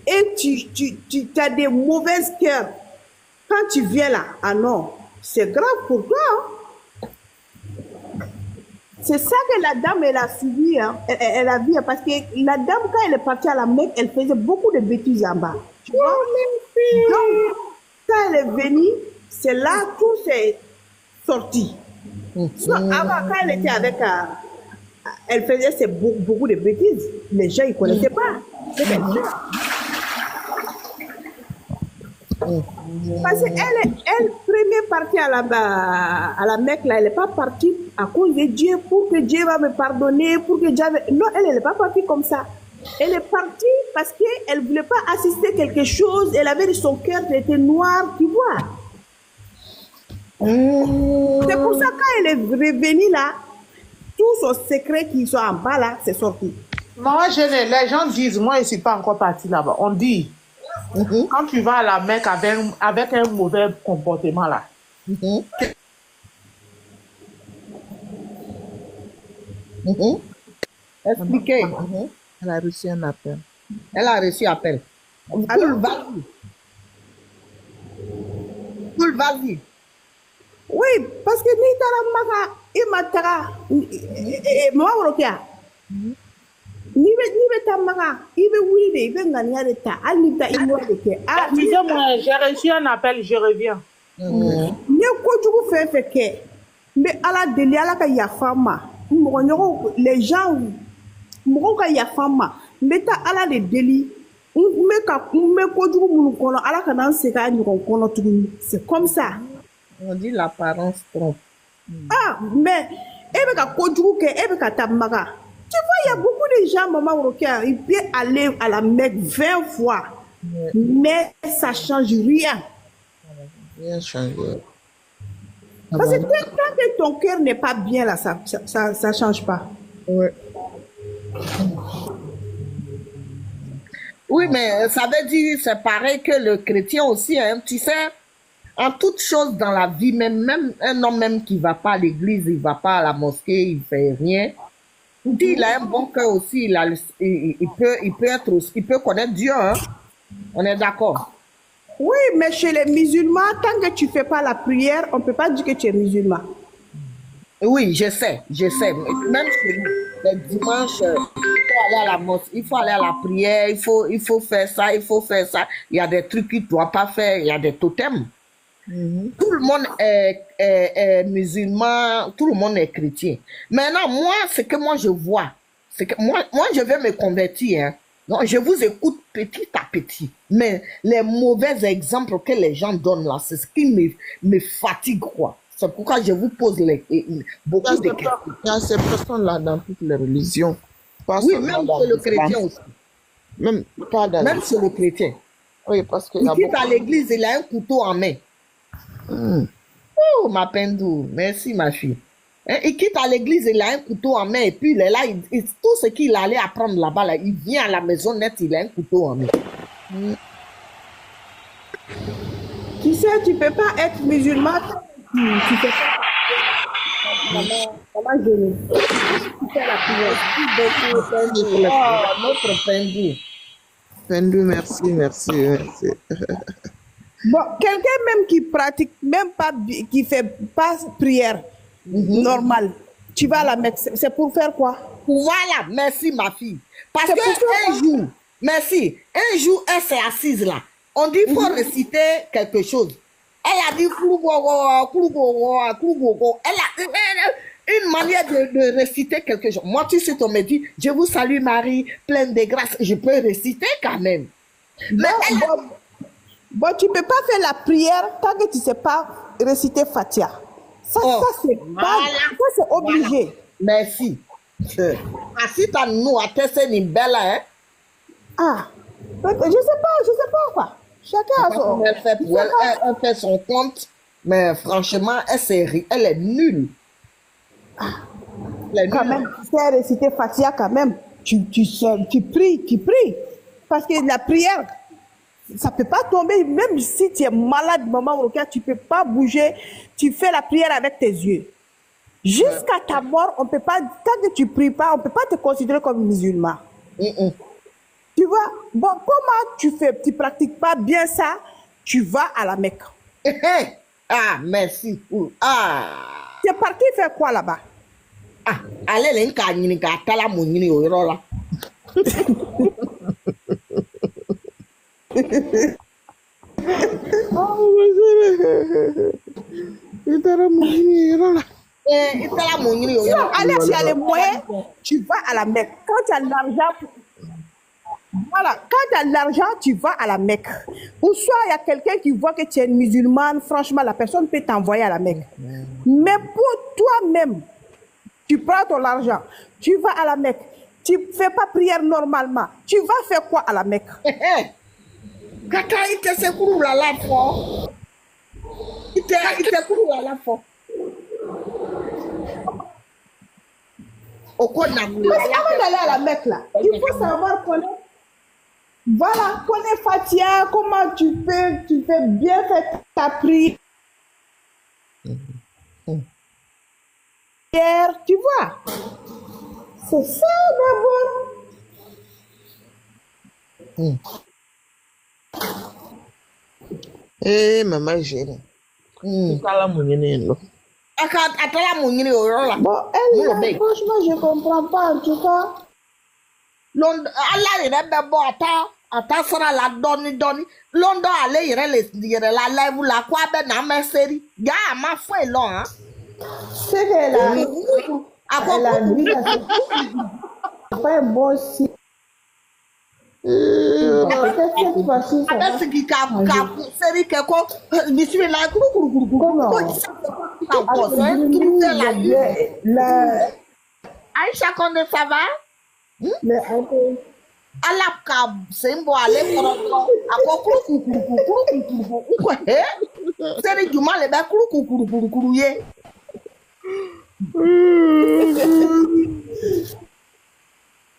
et tu as des mauvaises cœurs, quand tu viens là, ah non, c'est grave pour toi. Hein? C'est ça que la dame, elle a suivi, hein. Elle a vu, parce que la dame, quand elle est partie à la Mecque, elle faisait beaucoup de bêtises en bas. Tu vois? Donc, quand elle est venue, c'est là que tout s'est sorti. Avant, quand elle était avec, elle faisait beaucoup de bêtises. Les gens, ils ne connaissaient pas. Parce qu'elle, première partie à la Mecque, là, elle n'est pas partie à cause de Dieu, pour que Dieu va me pardonner, pour que Dieu... Non, elle n'est pas partie comme ça. Elle est partie parce qu'elle ne voulait pas assister à quelque chose, elle avait son cœur qui était noir, tu vois. C'est pour ça quand elle est revenue là, tous son secret qui sont en bas là, c'est sorti. Moi, les gens disent, moi, je ne suis pas encore partie là-bas. On dit, quand tu vas à la Mecque avec un mauvais comportement là, Expliquez. Elle a reçu un appel. Elle a reçu appel. Alors, vas-y. Cool, vas-y. oui, parce que ni tara maka, imatara, moi rokia. Ni be ta maka, ibe wuli de, ibe ngania de ta, ali ta imo de ke. tu sais, moi, j'ai reçu un appel, je reviens. Ni ko jugu fe ke. Mais ala deli ala ka yafama. Les gens, moko ka yafama. Mais ta ala de deli. C'est comme ça. On dit l'apparence trompe. Ah, mais tu vois, il y a beaucoup de gens, maman Rokia, ils peuvent aller à la Mecque 20 fois, mais ça ne change rien. Rien changé. Parce que tant que ton cœur n'est pas bien là, ça ne change pas. Ouais. Oui, mais ça veut dire, c'est pareil que le chrétien aussi, hein, tu sais, en toute chose dans la vie, même un homme même qui ne va pas à l'église, il ne va pas à la mosquée, il ne fait rien. Il a un bon cœur aussi, il peut connaître Dieu, hein. On est d'accord. Oui, mais chez les musulmans, tant que tu ne fais pas la prière, on ne peut pas dire que tu es musulman. Oui, je sais. Même chez nous, le dimanche, aller à la mosquée, il faut aller à la prière, il faut faire ça, il faut faire ça. Il y a des trucs qu'il ne doit pas faire, il y a des totems. Tout le monde est musulman, tout le monde est chrétien. Maintenant, moi, ce que moi je vois, c'est que moi je vais me convertir. Hein. Donc, je vous écoute petit à petit. Mais les mauvais exemples que les gens donnent là, c'est ce qui me fatigue, quoi. C'est pourquoi je vous pose beaucoup de questions. Il y a ces personnes-là dans toutes les religions. Pas Oui, seulement même dans chez le l'islam. chrétien aussi. Même pas dans Même chez le chrétien. Oui, parce qu'il y Il a quitte beaucoup. à l'église, il a un couteau en main. Oh, ma pendou, merci ma fille. Hein, il quitte à l'église, il a un couteau en main et puis il est là, tout ce qu'il allait apprendre là-bas, là, il vient à la maison nette, il a un couteau en main. Tu sais, tu peux pas être musulman. Tu fais pas. Maman jeûner. Tu fais la prière. Oh, notre pendou. Pendu, merci. Bon, quelqu'un même qui pratique même pas, qui fait pas prière normale, tu vas à la Mecque, c'est pour faire quoi? Voilà, merci ma fille. Parce C'est que pourquoi- un jour, merci, un jour, elle s'est assise là. On dit qu'il faut réciter quelque chose. Elle a dit, elle a une manière de réciter quelque chose. Moi, tout de suite, on me dit, je vous salue Marie, pleine de grâce. Je peux réciter quand même. Mais elle a Bon, tu peux pas faire la prière tant que tu sais pas réciter Fatia. Ça, Oh, c'est voilà. ça, c'est obligé. merci. Asita nous à tester une belle, hein. Ah, je sais pas quoi. Chacun a son. Elle fait, elle fait son compte, mais franchement, elle est nulle. Elle est Quand nulle. même, tu sais réciter Fatia quand même. Tu pries. Parce que la prière, ça peut pas tomber, même si tu es malade, maman Rokia, tu peux pas bouger. Tu fais la prière avec tes yeux. Jusqu'à ta mort, on peut pas, tant que tu pries pas, on peut pas te considérer comme musulman. Tu vois, bon, comment tu fais, tu pratiques pas bien ça, tu vas à la Mecque. Ah, merci. Ah. Tu es parti faire quoi là-bas? Ah, allez, les gars, ils ont tala mouni au là. Ils tala mouni au Non, allez, tu as les moyens, tu vas à la Mecque. Quand tu as l'argent, voilà, quand tu as l'argent, tu vas à la Mecque. Ou soit il y a quelqu'un qui voit que tu es une musulmane, franchement, la personne peut t'envoyer à la Mecque. Mais pour toi-même, tu prends ton argent, tu vas à la Mecque, tu ne fais pas prière normalement. Tu vas faire quoi à la Mecque? Kaka, il te secoue la fort. Il te secoue la fort. Au quoi Parce qu'avant d'aller à la Mecque, là, il faut savoir connaître. Voilà, connais Fatia, comment tu fais bien faire ta prière, tu vois. C'est ça d'abord. Eh, maman gêne. Kala mounyene lo. Atala mouni au là. Bon, elle, franchement, je ne comprends pas, en tout cas. Allah yɛrɛ bɛ bɔ a ta sara la dɔɔni lɔndɔ ale yɛrɛ la lɛbu la ko a bɛ na mɛ seri nga a ma foyi lɔn han. C'est qu'elle a, a ko elle a dit que c'est pas un bon signe. Peut-être cette fois-ci, ça a va bɛ sigi ka seri kɛ ko bisimila kurukuru Comment? ko sisan ko c'est un truc de la vie. Aïcha Condé ça va? Ala ka sen bɔ ale kɔrɔ dɔrɔn a ko kurukuru ko seri juma le bɛ kurukuru ye.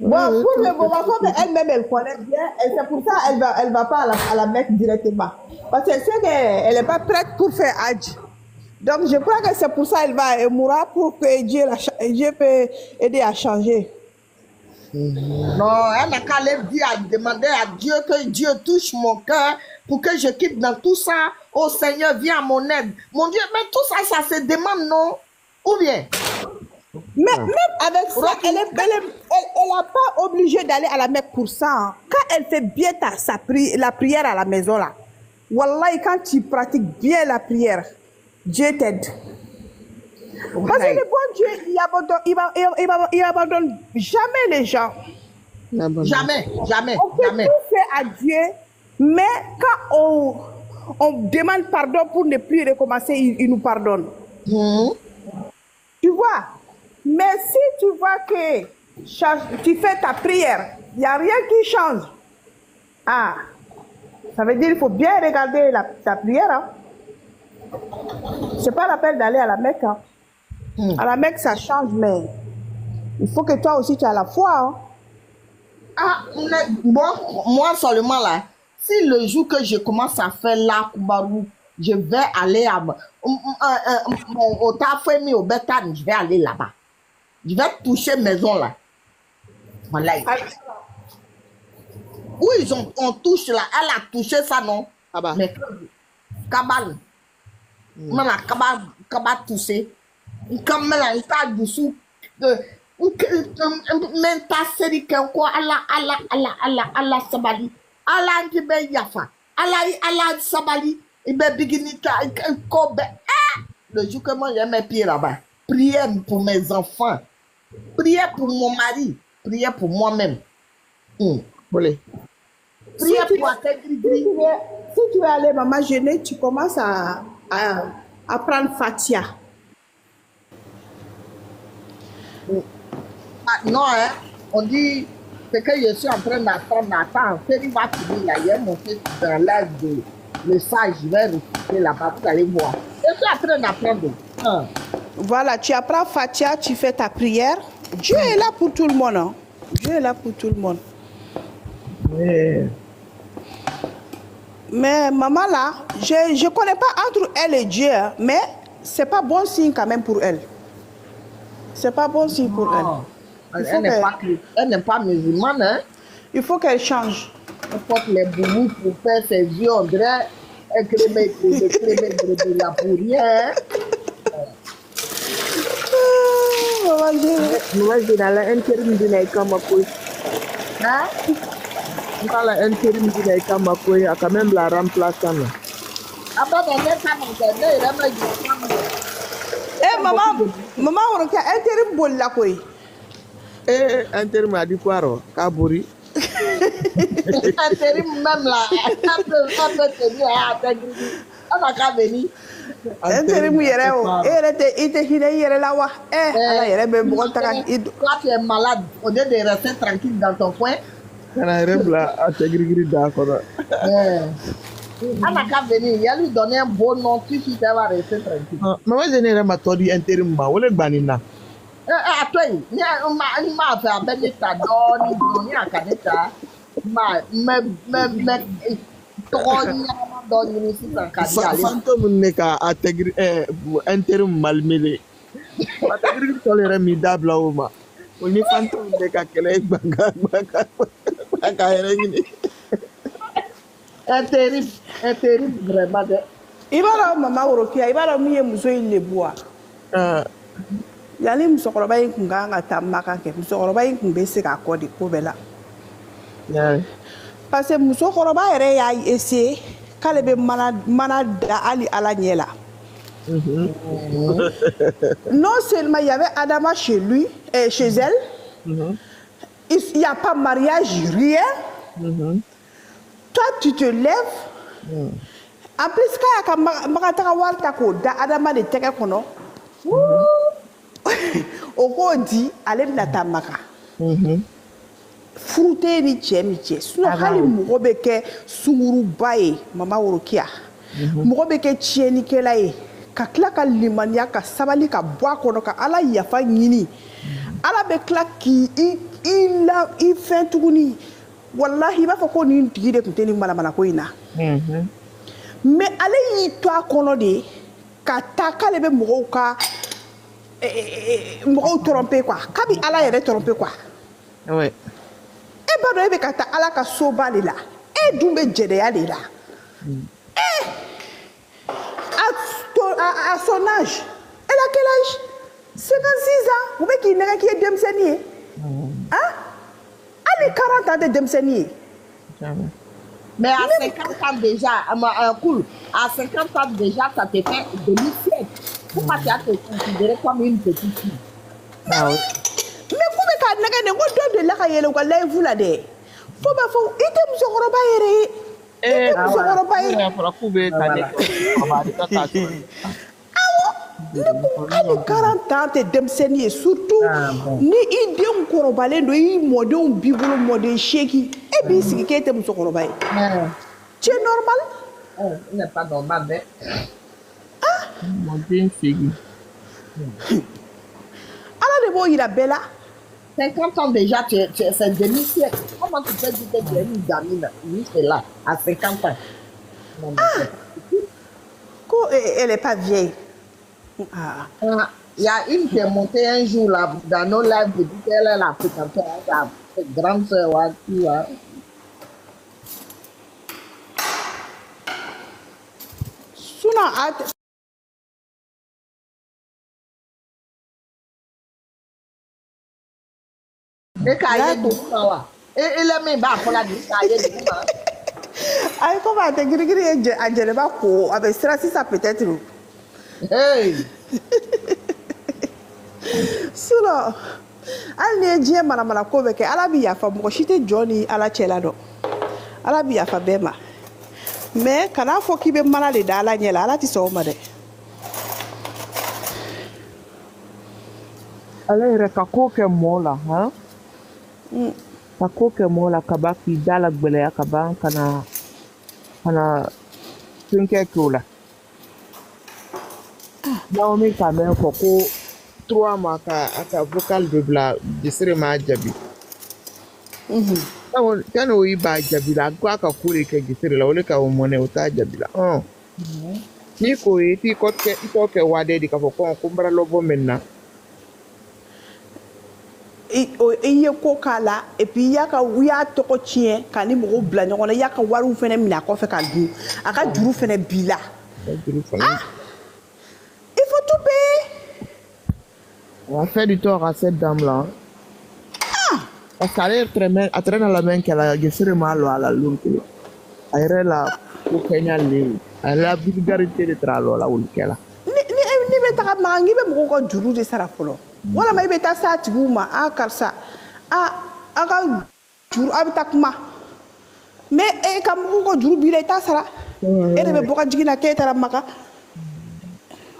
Bon, pour le moment, comme elle-même, elle connaît bien, et c'est pour ça qu'elle va pas à la Mecque directement. Parce qu'elle sait qu'elle n'est pas prête pour faire Hajj. Donc, je crois que c'est pour ça qu'elle va mourra pour que Dieu peut aider à changer. Non, elle n'a qu'à aller dire, à demander à Dieu que Dieu touche mon cœur pour que je quitte dans tout ça. Oh Seigneur, viens à mon aide. Mon Dieu, mais tout ça, ça se demande, non? Ou bien? Mais même avec ça, elle n'est pas obligée d'aller à la Mecque pour ça. Hein. Quand elle fait bien la prière à la maison, là, Wallahi, quand tu pratiques bien la prière, Dieu t'aide. Parce que le bon Dieu, il abandonne jamais les gens. Jamais, jamais, On peut jamais. tout faire à Dieu, mais quand on demande pardon pour ne plus recommencer, il nous pardonne. Tu vois? Mais si tu vois que tu fais ta prière, il n'y a rien qui change. Ah, ça veut dire qu'il faut bien regarder ta prière. Hein. C'est pas la peine d'aller à la Mecque. Hein. À la Mecque, ça change, mais il faut que toi aussi tu as la foi. Hein. Ah, bon, moi seulement là, si le jour que je commence à faire la Kubarou, je vais aller au Tafemi, au Bétan, je vais aller là-bas. Je vais toucher maison là. Voilà. Oui, on touche là. Elle a touché ça, non? Ah bah. Mais Kabal. On a Kabal touché. Comme là, il t'a dessous. Même ta série quoi, Allah sabali. Allah ntibe yafa. Allah sabali. Il be bigini kobe. Le jour que moi j'ai mes pieds là-bas. Prière pour mes enfants. Prière pour mon mari. Prière pour moi-même. Bolé. Prière Si pour si tu veux aller maman jeûner, tu commences à prendre Fatia. Non, hein. On dit ce que je suis en train d'apprendre. Attends, Ferry va finir là. Hier, mon fils dans l'âge de le sage, je vais reciter là-bas. Vous allez voir. Je suis en train d'apprendre. Voilà, tu apprends Fatia, tu fais ta prière. Dieu est là pour tout le monde. Hein. Dieu est là pour tout le monde. Mais maman là, je ne connais pas entre elle et Dieu, hein, mais c'est pas bon signe quand même pour elle. C'est pas bon signe pour elle. Elle n'est pas musulmane, hein. Il faut qu'elle change. Elle porte les boubous pour faire ses yeux, on dirait écrémé de la pour rien. Moi, j'ai dans l'intérim de Naïkamakoy. Hein? Dans l'intérim de Naïkamakoy, il y a quand même la remplaçante. Après, on est comme on est, Eh maman, on a intérim bol la koy. Eh, intérim a dit quoi, alors? Kabouri. intérim même là, un peu tenu à intégrer. On a qu'à venir. Intérim yere o. Ite hine yere la wa. Ala yere be bo taka. Toi, tu es malade, au lieu de rester tranquille dans ton coin. On a là, intégrer d'accord. On a qu'à venir, il y a lui donner un bon nom, tu vas rester tranquille. Maman, je n'ai pas dit intérim, ma ou le banina. Toi, il m'a fait un bel état d'or, il a un caneta. Fantôme n'est qu'à intégrer intérim malmêlé. Intégrer sur les remidables là où ma. On est fantôme n'est qu'à quel est intérim vraiment. Ibara mama orokia, ibara miye muso ile bua. Yali musokoroba yin kunga nga tamaka ke musokoroba yin kun be se ka kodi ko bela. Parce que musokoroba yɛrɛ y'a essayer k'ale bɛ mana da hali ala ɲɛ la. Non seulement il y avait Adama chez lui, chez elle, il n'y a pas mariage, rien. Toi, tu te lèves. En plus, quand il y a Magataka Walta da Adama de teke kono, on dit, allez na tamaka. Fruité ni cɛ sinon hali mɔgɔ bɛ kɛ sunguruba ye mama worokiya mɔgɔ bɛ kɛ tiɲɛnikɛla ye ka tila ka limaniya ka sabali ka bɔ a kɔnɔ ka ala yafa ɲini ala bɛ tila k'i fɛn tuguni walahi i b'a fɔ ko nin tigi de tun tɛ nin manamanako in na mais ale y'i to a kɔnɔ de ka taa k'ale bɛ mɔgɔw ka mɔgɔw tromper quoi k'a bɛ ala yɛrɛ tromper quoi. Ouais. E ba dɔn e bɛ ka taa ala ka soba de la e dun bɛ jɛnɛya de la à son âge elle a quel âge ans, vous voyez qu'il n'est qui est demsenier. Hein? Allez, 40 ans de demsenier. Mais à 50 ans déjà, cool. À 50 ans déjà, ça te fait demi-siècle. Pourquoi tu as te considéré comme une petite fille? Ah oui. Mais comment tu as négé de la caille ou la vous la dé? Faut pas faut. Il te monsieur Robaye. Monsieur Robaye. Il faut la couper. Allez, 40 ans de demsenier, surtout ni idée korobalen do i modon bibulu modé sheki. Et puis si qui était monsieur Robaye. C'est normal? Oh, il n'est pas normal, mais. Mon bien figure. Alors, de bon, il a bella. 50 ans déjà, c'est demi-siècle. Comment tu peux dire que tu es une gamine? Oui, c'est là, à 50 ans. Non, Elle n'est pas vieille. Ah. Il y a une qui est montée un jour là, dans nos lives, qui dit qu'elle est la fréquentée, sa grande soeur, ouais, tu vois. Sinon, Et quand il est tout ça, et il est même pas pour la vie, il est tout ça. ay comment te giri a jɛnɛba ko a bɛ sira sisan peut-être Hey! sinon hali ni ye diɲɛ manamana ko bɛ kɛ ala bɛ yafa mɔgɔ si tɛ jɔ ni ala cɛla dɔn ala bɛ yafa bɛɛ ma mais kana fɔ k'i bɛ mana de da ala ɲɛ la ala tɛ sɔn o ma dɛ. Ale yɛrɛ ka ko kɛ mɔɔ la han ka ko kɛ mɔɔ la ka ban k'i da la gwɛlɛya ka ban kana fɛnkɛ kɛ o la n'aw min ka mɛn fɔ ko 3 mois a ka vocal dɔ bila Gisire m'a jaabi kani o yi b'a jaabi la ko a ka ko de kɛ Gisire la o de ka o mɔnɛ o t'a jaabi la n'i ko ye i t'o kɛ waden de k'a fɔ ko n bara lɔbɔ mɛn na I ye ko k'a la et puis i y'a tɔgɔ tiɲɛ ka ni mɔgɔw bila ɲɔgɔn na i y'a ka wariw fɛnɛ minɛ a kɔfɛ ka dun a ka juru fɛnɛ b'i la il faut tout payer. On fait du tort à cette dame-là. Parce qu'elle traîne la main qu'elle a Gisire m'a lo à la lungue. Elle est là pour Kenya Leo. Elle a la vulgarité de travail là où qu'elle a. Ni bɛ taga maga n'i bɛ mɔgɔw ka juru de sara fɔlɔ walama i bɛ taa s'a tigiw ma karisa a ka juru a bɛ taa kuma mais e ka mɔgɔw ka juru b'i la i t'a sara e de bɛ bɔ ka jigin na k'e taara maga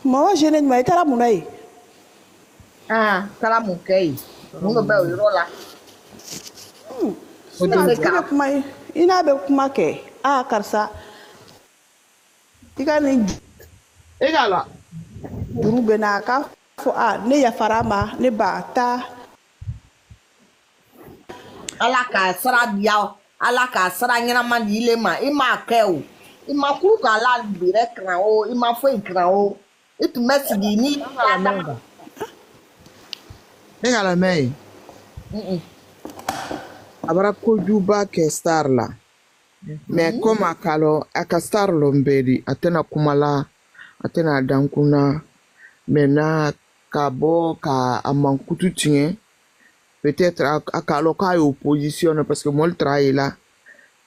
mɔgɔ jeune ɲuman i taara mun na ye. Taara mun kɛ yen mun de bɛ o yɔrɔ la. I n'a bɛ kuma kɛ karisa i ka nin juru bɛ na k'a fɔ ne yafara ma ne ba taa. Ala ka sara diya ala ka sara ɲɛnama di ile ma i m'a kɛ o i ma kuru k'ala yɛrɛ kan o i ma foyi kan o i tun bɛ sigi ni. Ne ka lamɛn ye a bara kojuguba kɛ star la mais comme a ka star lɔn bɛɛ di a tɛna kuma la a tɛna dan kunna maintenant ka bɔ ka a mankutu tiɲɛ peut-être a ka lɔ k'a ye opposition parce que mɔli tara ye la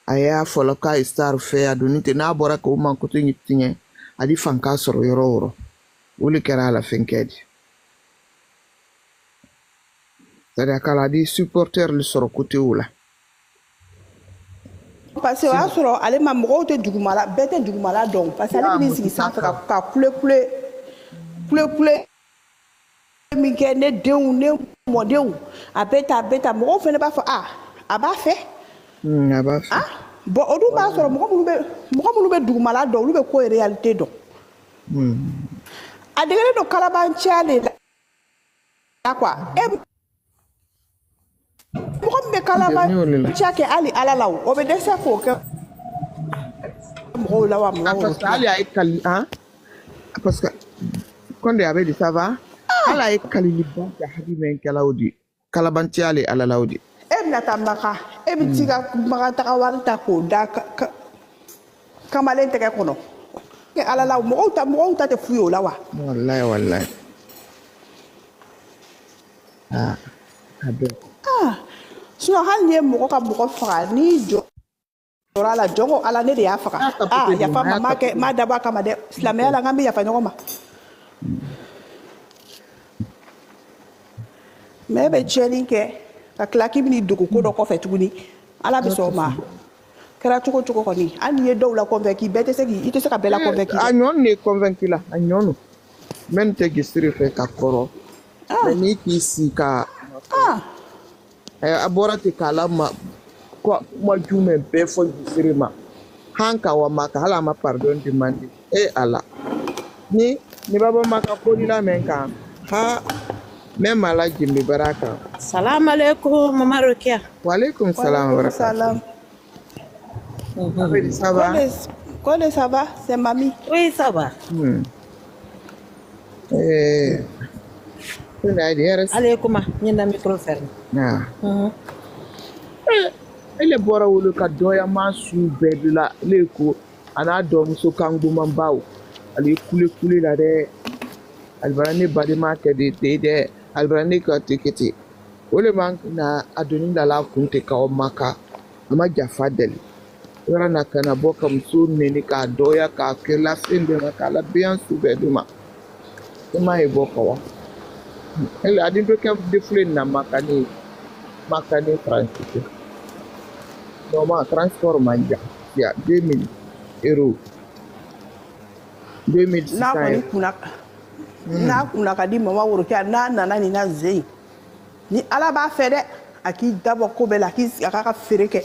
a y'a fɔlɔ k'a ye star fɛ a doni tɛ n'a bɔra k'o mankutu tiɲɛ a di fan k'a sɔrɔ yɔrɔ o yɔrɔ o de kɛra a la fɛn kɛ di c'est-à-dire k'a di supporter le sɔrɔ côté o la. parce que o y'a sɔrɔ ale ma mɔgɔw tɛ dugumala bɛɛ tɛ dugumala dɔn parce que ale bɛ n'i sigi sanfɛ ka kule min kɛ ne denw ne mɔdenw a bɛ ta mɔgɔw fɛnɛ b'a fɔ a b'a fɛ. a b'a fɛ. bon o dun b'a sɔrɔ mɔgɔ minnu bɛ dugumala dɔn olu bɛ ko réalité dɔn. a degelen don kalabanciya de la quoi mɔgɔ min bɛ kalabanciya kɛ hali ala la o bɛ dɛsɛ k'o kɛ mɔgɔw la wa mɔgɔw. parce que hali a ye kali parce que Konde a bɛ di ça va. Ala ye kaliliba kɛ hakimɛ kɛla o di kalabanciya le ala la o di. E bɛna taa maga e bɛ t'i ka magataga wari ta k'o da kamalen tɛgɛ kɔnɔ ala la mɔgɔw ta tɛ fu ye o la wa. Wallahi. Ah, a bɛ. sinon hali n'i ye mɔgɔ ka mɔgɔ faga n'i jɔra a la jɔn ko ala ne de y'a faga A y'a tapoter de yafa ma, n ma m'a dabɔ a kama dɛ silamɛya la k'an bɛ yafa ɲɔgɔn ma mais e bɛ tiɲɛni kɛ ka tila k'i bɛn'i dogo ko dɔ kɔfɛ tuguni ala bɛ sɔn o ma kɛra cogo o cogo kɔni hali n'i ye dɔw la convaincre bɛɛ tɛ se i tɛ se ka bɛɛ la convaincre A dɛ ɲɔn de convaincu la, a ɲɔn. Même tɛ gisiri fɛ ka kɔrɔ. Mais n'i k'i si ka a bɔra ten k'a la ma kuma jumɛn bɛɛ fɔ gisiri ma. Han ka wa maka hali a ma pardon demander. Ala. Ni b'a bɔ maka koli la mɛn kan. Même ala jimbi baraka. Salam alaikum, Maman Rokia. Wa alaikum salam wa barakatuh. Ça va? Kone, ça va? C'est mamie. Oui, ça va. Alaikum, il y a un micro fermé. Ele bɔra wolo ka dɔyama su bɛɛ de la ale ko a n'a dɔmuso kan gomanbaw ale kule la dɛ alibara ne badema kɛ de te dɛ alibara ne ka tekete o le man na a doni da la kun tɛ k'aw maka a ma jafa deli yɔrɔ na ka na bɔ ka muso neni k'a dɔya k'a kɛ lasen dɔ ma k'a la bɛyan su bɛɛ de ma e ma ye bɔ ka wa ele a den to kɛ defile na maka ne tranquille. Normal transport manja ya 2000 euros 2600 n'a kunna ka di Maman Rokia n'a nana nin na zen ni ala b'a fɛ dɛ a k'i dabɔ ko bɛɛ la a k'a ka feere kɛ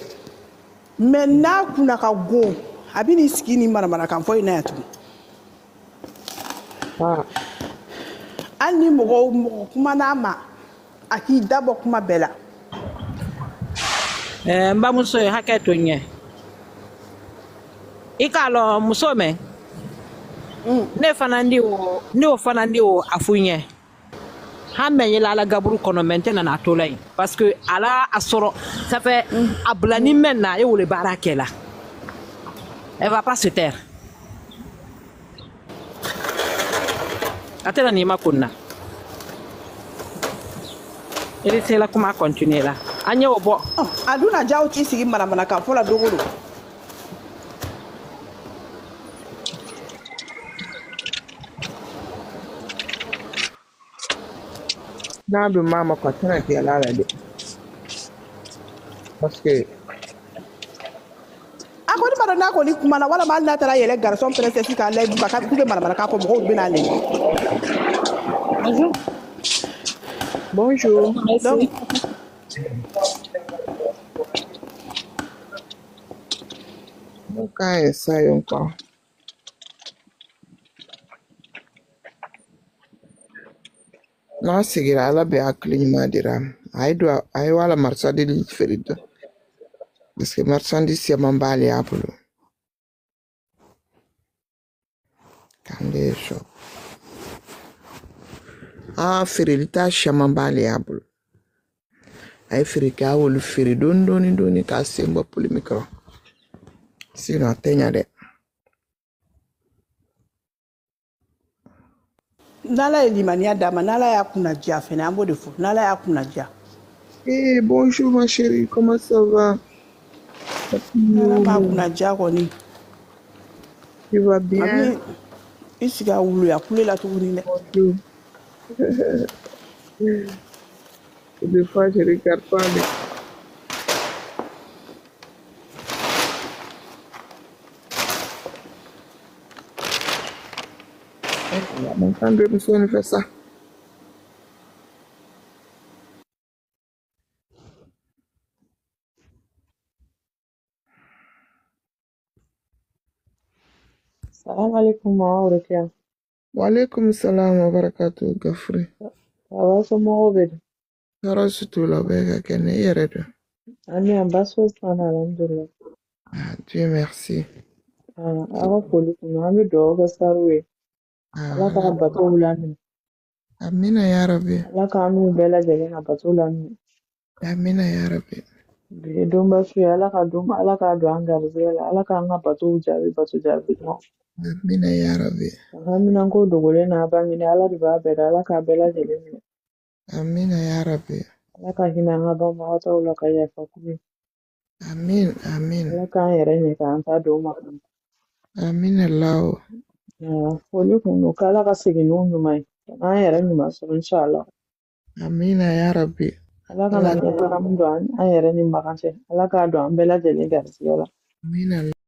mais n'a kunna ka gon a bɛ n'i sigi ni manamanakan fɔ in na yan tugun hali ni mɔgɔ kumana a ma a k'i dabɔ kuma bɛɛ la N bamuso ye hakɛ to n ɲɛ i k'a lɔn muso mɛn ne fana y'o fana di o a f'u ɲɛ han mɛ yɛlɛ ala gaburu kɔnɔ mɛ n tɛ nana a to la yen parce que ala a sɔrɔ ça fait a bila ni mɛn na e wolo baara kɛ la elle va pas se taire a tɛ na n'i ma ko na i bɛ se la kuma continuer la an y'o bɔ a dun na ja o t'i sigi manamanakan fɔ la don o don n'a bɛ maa ma ka tɛna kɛ ala la dɛ parce que a kɔni b'a dɔn n'a kɔni kumana walama hali n'a taara yɛlɛ garçon princesse k'a layɛ duba k'u bɛ manamanakan fɔ mɔgɔw bɛ n'a lajɛ bonjour donc k'a essaye encore n'a sigira ala bɛ hakili ɲuman dira a ye wala marchandise feere dɔn parce que marchandise caman b'ale y'a bolo k'ale shop feereli ta caman b'ale y'a bolo a ye feere kɛ a y'olu feere dɔɔni k'a sen bɔ poli kɔrɔ sinon a tɛ ɲa dɛ n'ala ye limaniya d'a ma n'ala y'a kunna diya fɛnɛ an b'o de fɔ n'ala y'a kunna diya bonjour ma chérie comment ça va n'ala m'a kunna diya kɔni tu vas bien i sigi a wuluya kule la tuguni dɛ bonjour des fois je regarde pas les mon temps de monsieur ne fait ça. Salam alaikum Maman Rokia. Wa alaikum salam wa barakatuh Gafri. Awa somɔgɔw bɛ di? Tɔɔrɔ si t'u la, o bɛɛ ka kɛnɛ i yɛrɛ dɔn. Ani an baasi foyi t'an na alhamdulilayi. Dieu merci. Aw ka foli kun an bɛ dugawu kɛ sariw ye. Ala ka batow laminɛ. Amina ya rabi. Ala k'an n'u bɛɛ lajɛlen ka bato laminɛ. Amina ya rabi. Bi ye donba su ye Ala k'a don an garizɛgɛ la Ala k'an ka batow jaabi bato jaabi ɲuman. Amina ya rabi. An ka minɛnko dogolen n'a bangeni Ala de b'a bɛɛ dɔn Ala k'a bɛɛ lajɛlen minɛ. Amina ya Rabbi. Ala ka hinɛ an ka banbagatɔw la ka yafa k'u ye. Amin, amin. Ala k'an yɛrɛ ɲɛ k'an ta don ma kɔnɔ. Amin Allah. Foli kun don k'Ala ka segin n'o ɲuman ye. Ka n'an yɛrɛ ɲuman sɔrɔ inshallah. Amina ya Rabbi. Ala ka na ɲɛtaga min don an yɛrɛ ni bagan cɛ. Ala k'a don an bɛɛ lajɛlen garisɛgɛ la. Amin Allah.